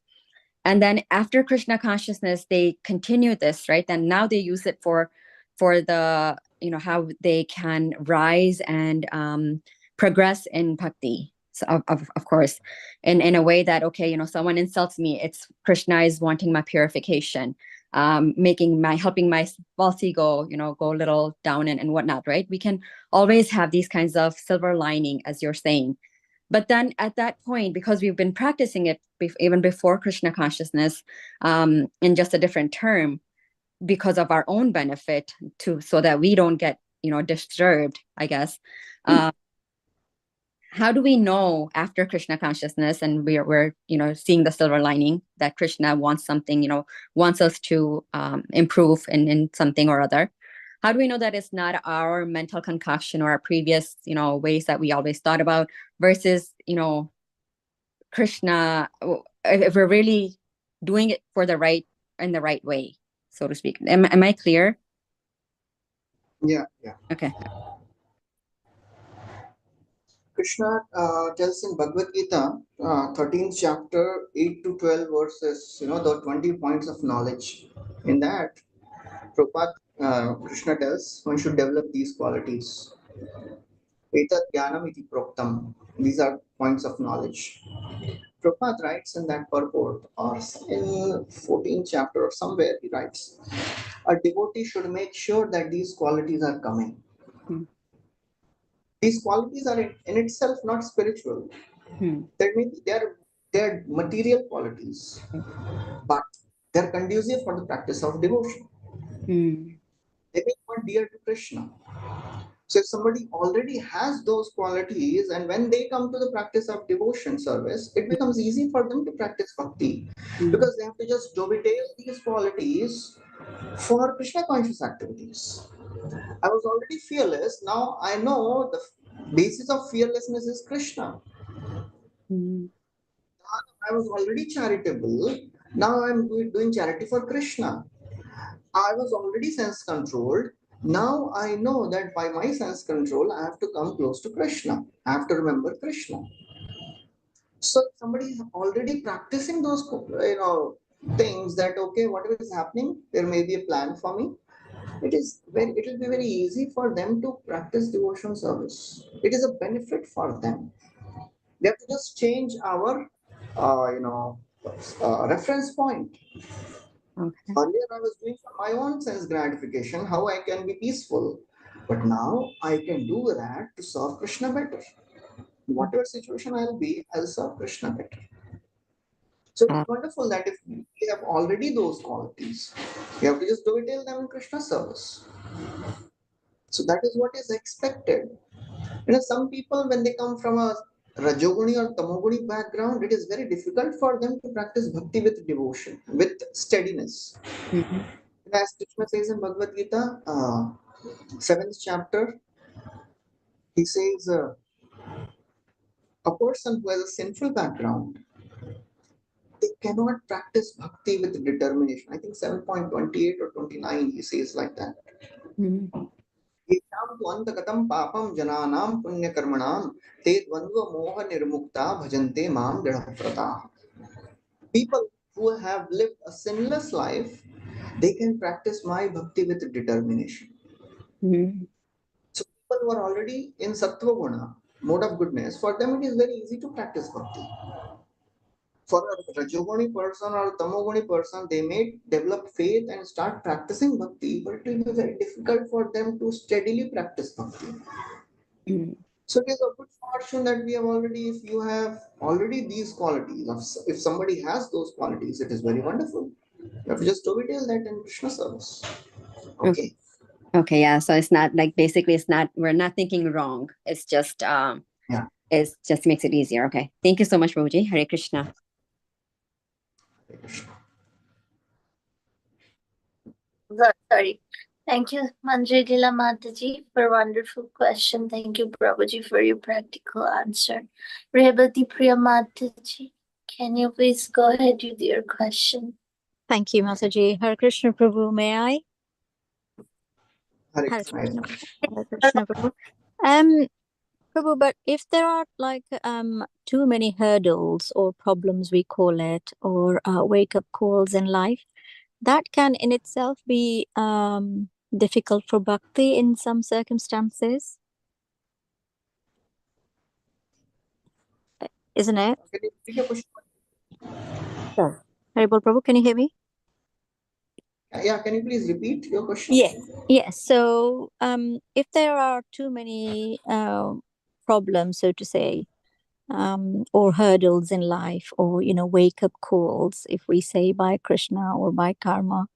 And then after Krishna consciousness, they continue this, right? And now they use it for the, how they can rise and progress in bhakti. So of course, in a way that, okay, someone insults me, it's Krishna is wanting my purification, helping my false ego, go a little down and whatnot, right? We can always have these kinds of silver lining, as you're saying. But then at that point, because we've been practicing it even before Krishna consciousness, in just a different term, because of our own benefit, so that we don't get, disturbed, I guess. How do we know after Krishna consciousness and we're seeing the silver lining that Krishna wants something, wants us to improve in something or other? How do we know that it's not our mental concoction or our previous, ways that we always thought about versus, Krishna, if we're really doing it in the right way, so to speak? Am I clear? Yeah. Okay. Krishna tells in Bhagavad Gita, 13th chapter, 8 to 12 verses, the 20 points of knowledge. In that, Prabhupada, Krishna tells one should develop these qualities. Etat jnanam iti proktam. These are points of knowledge. Prabhupada writes in that purport, or in 14th chapter or somewhere, he writes, a devotee should make sure that these qualities are coming. These qualities are in itself not spiritual. They're material qualities, but they're conducive for the practice of devotion. They make one dear to Krishna. So if somebody already has those qualities, and when they come to the practice of devotion service, it becomes easy for them to practice bhakti, because they have to just dovetail these qualities for Krishna conscious activities. I was already fearless. Now I know the basis of fearlessness is Krishna. I was already charitable. Now I'm doing charity for Krishna. I was already sense controlled. Now I know that by my sense control, I have to come close to Krishna. I have to remember Krishna. So if somebody is already practicing those, things that, okay, whatever is happening, there may be a plan for me. It will be very easy for them to practice devotional service. It is a benefit for them. We have to just change our, reference point. Okay. Earlier, I was doing for my own sense gratification, how I can be peaceful. But now I can do that to serve Krishna better. Whatever situation I'll be, I'll serve Krishna better. So it's wonderful that if we have already those qualities, we have to just dovetail them in Krishna service. So that is what is expected. Some people, when they come from a Rajoguni or Tamoguni background, it is very difficult for them to practice bhakti with devotion, with steadiness. As Krishna says in Bhagavad Gita, 7th chapter, he says, a person who has a sinful background, they cannot practice bhakti with determination. I think 7.28 or 29, he says like that. papam jananam punya karmanam te dvandva moha nirmukta bhajante mam dridhavrata. People who have lived a sinless life, they can practice my bhakti with determination. So people who are already in sattva guna, mode of goodness, for them it is very easy to practice bhakti. For a Rajoguni person or a Tamoguni person, they may develop faith and start practicing bhakti, but it will be very difficult for them to steadily practice bhakti. So it is a good fortune that we have already, if you have already these qualities, if somebody has those qualities, it is very wonderful. You have to just dovetail that in Krishna service. Okay. Okay, yeah. So it's not like, basically we're not thinking wrong. It's just it just makes it easier. Okay. Thank you so much, Prabhuji. Hare Krishna. Hare Krishna. Sorry. Thank you, Manjulila Mataji, for a wonderful question. Thank you, Prabhuji, for your practical answer. Rehabati Priya Mataji, can you please go ahead with your question? Thank you, Mataji. Hare Krishna Prabhu, may I? Hare Hare Krishna. Krishna, Hare Krishna Prabhu. Prabhu, but if there are like too many hurdles or problems, we call it, or wake up calls in life, that can in itself be difficult for bhakti in some circumstances, isn't it? Can you repeat your question? Sure. Haribol Prabhu, can you hear me? Yeah, can you please repeat your question? Yes. So, if there are too many problems, so to say, or hurdles in life, or wake up calls, if we say by Krishna or by karma,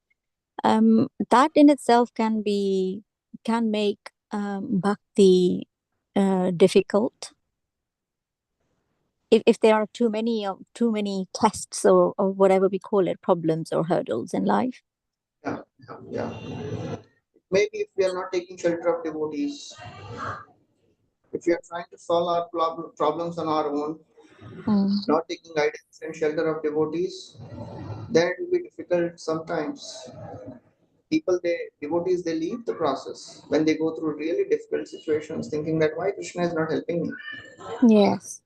that in itself can make bhakti difficult. If there are too many tests or whatever we call it, problems or hurdles in life. Yeah. Maybe if we are not taking shelter of devotees, if we are trying to solve our problems on our own, not taking guidance and shelter of devotees, then it will be difficult sometimes. Devotees, they leave the process when they go through really difficult situations, thinking that why Krishna is not helping me. Yes.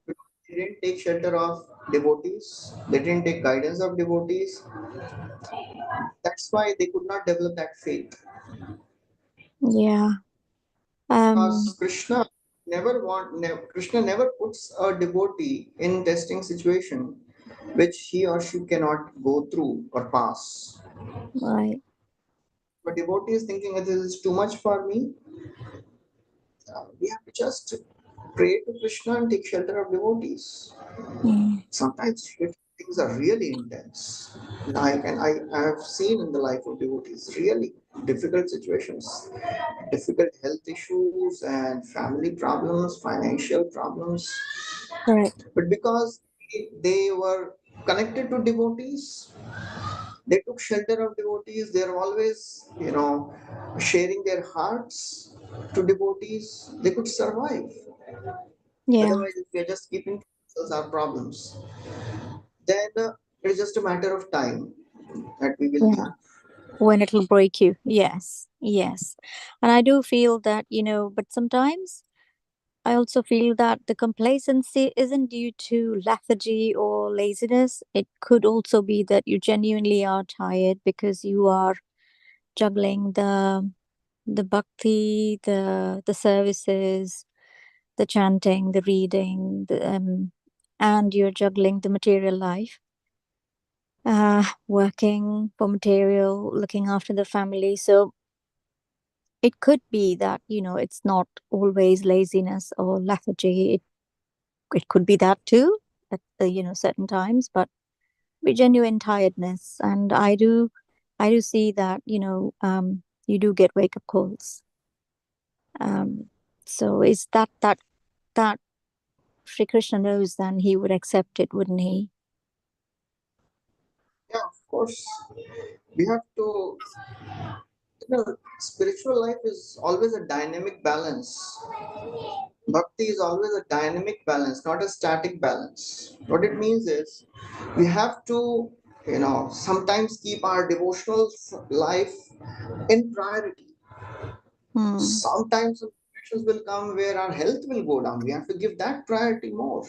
They didn't take shelter of devotees, they didn't take guidance of devotees. That's why they could not develop that faith. Yeah. Because Krishna never puts a devotee in testing situation which he or she cannot go through or pass. Right. But devotee is thinking that this is too much for me. We have to just pray to Krishna and take shelter of devotees. Sometimes things are really intense. I have seen in the life of devotees really difficult situations, difficult health issues and family problems, financial problems. Correct. But because they were connected to devotees, they took shelter of devotees. They're always, sharing their hearts to devotees. They could survive. Yeah. Otherwise, if we are just keeping our problems, then it's just a matter of time that we will leave. When it'll break you. Yes. And I do feel that, but sometimes I also feel that the complacency isn't due to lethargy or laziness. It could also be that you genuinely are tired because you are juggling the bhakti, the services, the chanting, the reading, and you're juggling the material life, working for material, looking after the family. So it could be that it's not always laziness or lethargy. It could be that too at certain times, but be genuine tiredness. And I do see that you do get wake up calls. So is that Sri Krishna knows, then he would accept it, wouldn't he? Yeah, of course. We have to, spiritual life is always a dynamic balance. Bhakti is always a dynamic balance, not a static balance. What it means is we have to, sometimes keep our devotional life in priority. Sometimes situations will come where our health will go down. We have to give that priority more.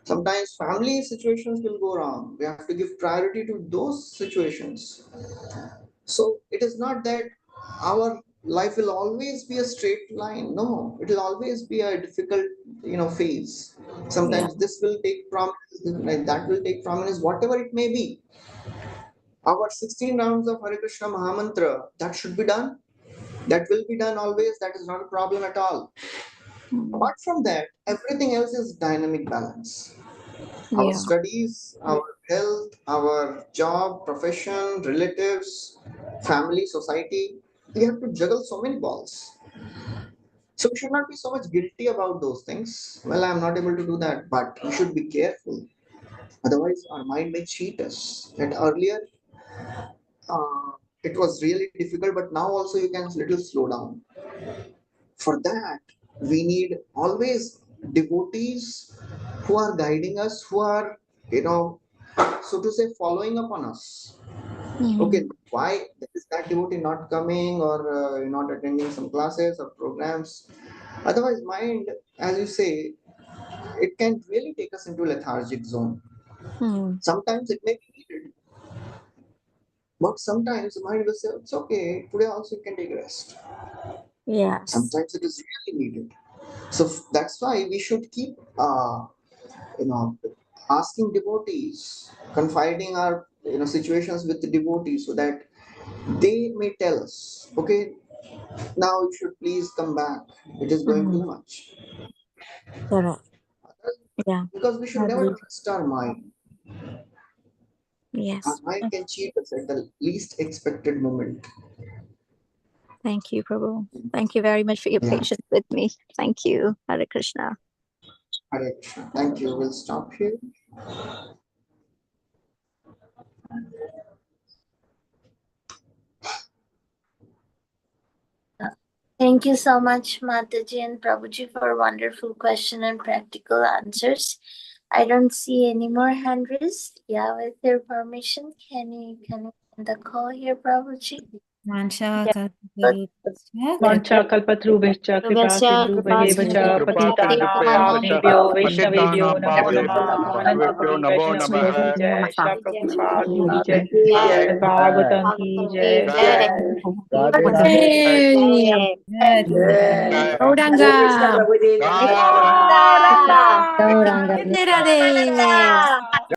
Sometimes family situations will go wrong. We have to give priority to those situations. So it is not that our life will always be a straight line. No, it will always be a difficult, phase. Sometimes this will take prominence, that will take prominence, whatever it may be. Our 16 rounds of Hare Krishna Mahamantra, that should be done. That will be done always. That is not a problem at all. Apart from that, everything else is dynamic balance. Our studies, our health, our job, profession, relatives, family, society, we have to juggle so many balls. So we should not be so much guilty about those things. Well, I'm not able to do that, but we should be careful. Otherwise, our mind may cheat us. And earlier, it was really difficult, but now also you can little slow down. For that, we need always devotees who are guiding us, who are, so to say, following up on us. Okay, why is that devotee not coming or not attending some classes or programs? Otherwise, mind, as you say, it can really take us into a lethargic zone. Sometimes it may be needed, but sometimes the mind will say, it's okay, today also you can take rest. Yes. Sometimes it is really needed. So that's why we should keep, asking devotees, confiding our situations with the devotees, so that they may tell us, okay, now you should please come back. It is going too much. Correct. Yeah. Because we should never trust our mind. Yes. Our mind can cheat us at the least expected moment. Thank you, Prabhu. Thank you very much for your patience with me. Thank you. Hare Krishna. Hare Krishna. Thank you. We'll stop here. Thank you so much, Mataji and Prabhuji, for wonderful question and practical answers. I don't see any more hand raised. Yeah, with your permission, can you end the call here, Prabhuji? वाञ्छाकल्पतरुभ्यश्च कृपासिन्धुभ्येव च पतितानां पावनेभ्यो वैष्णवेभ्यो नमो नमः अनन्तकोटि वैष्णव की जय श्रील प्रभुपाद की जय श्रीमद् भागवतम की जय Gauranga. Gauranga. Radhe Radhe.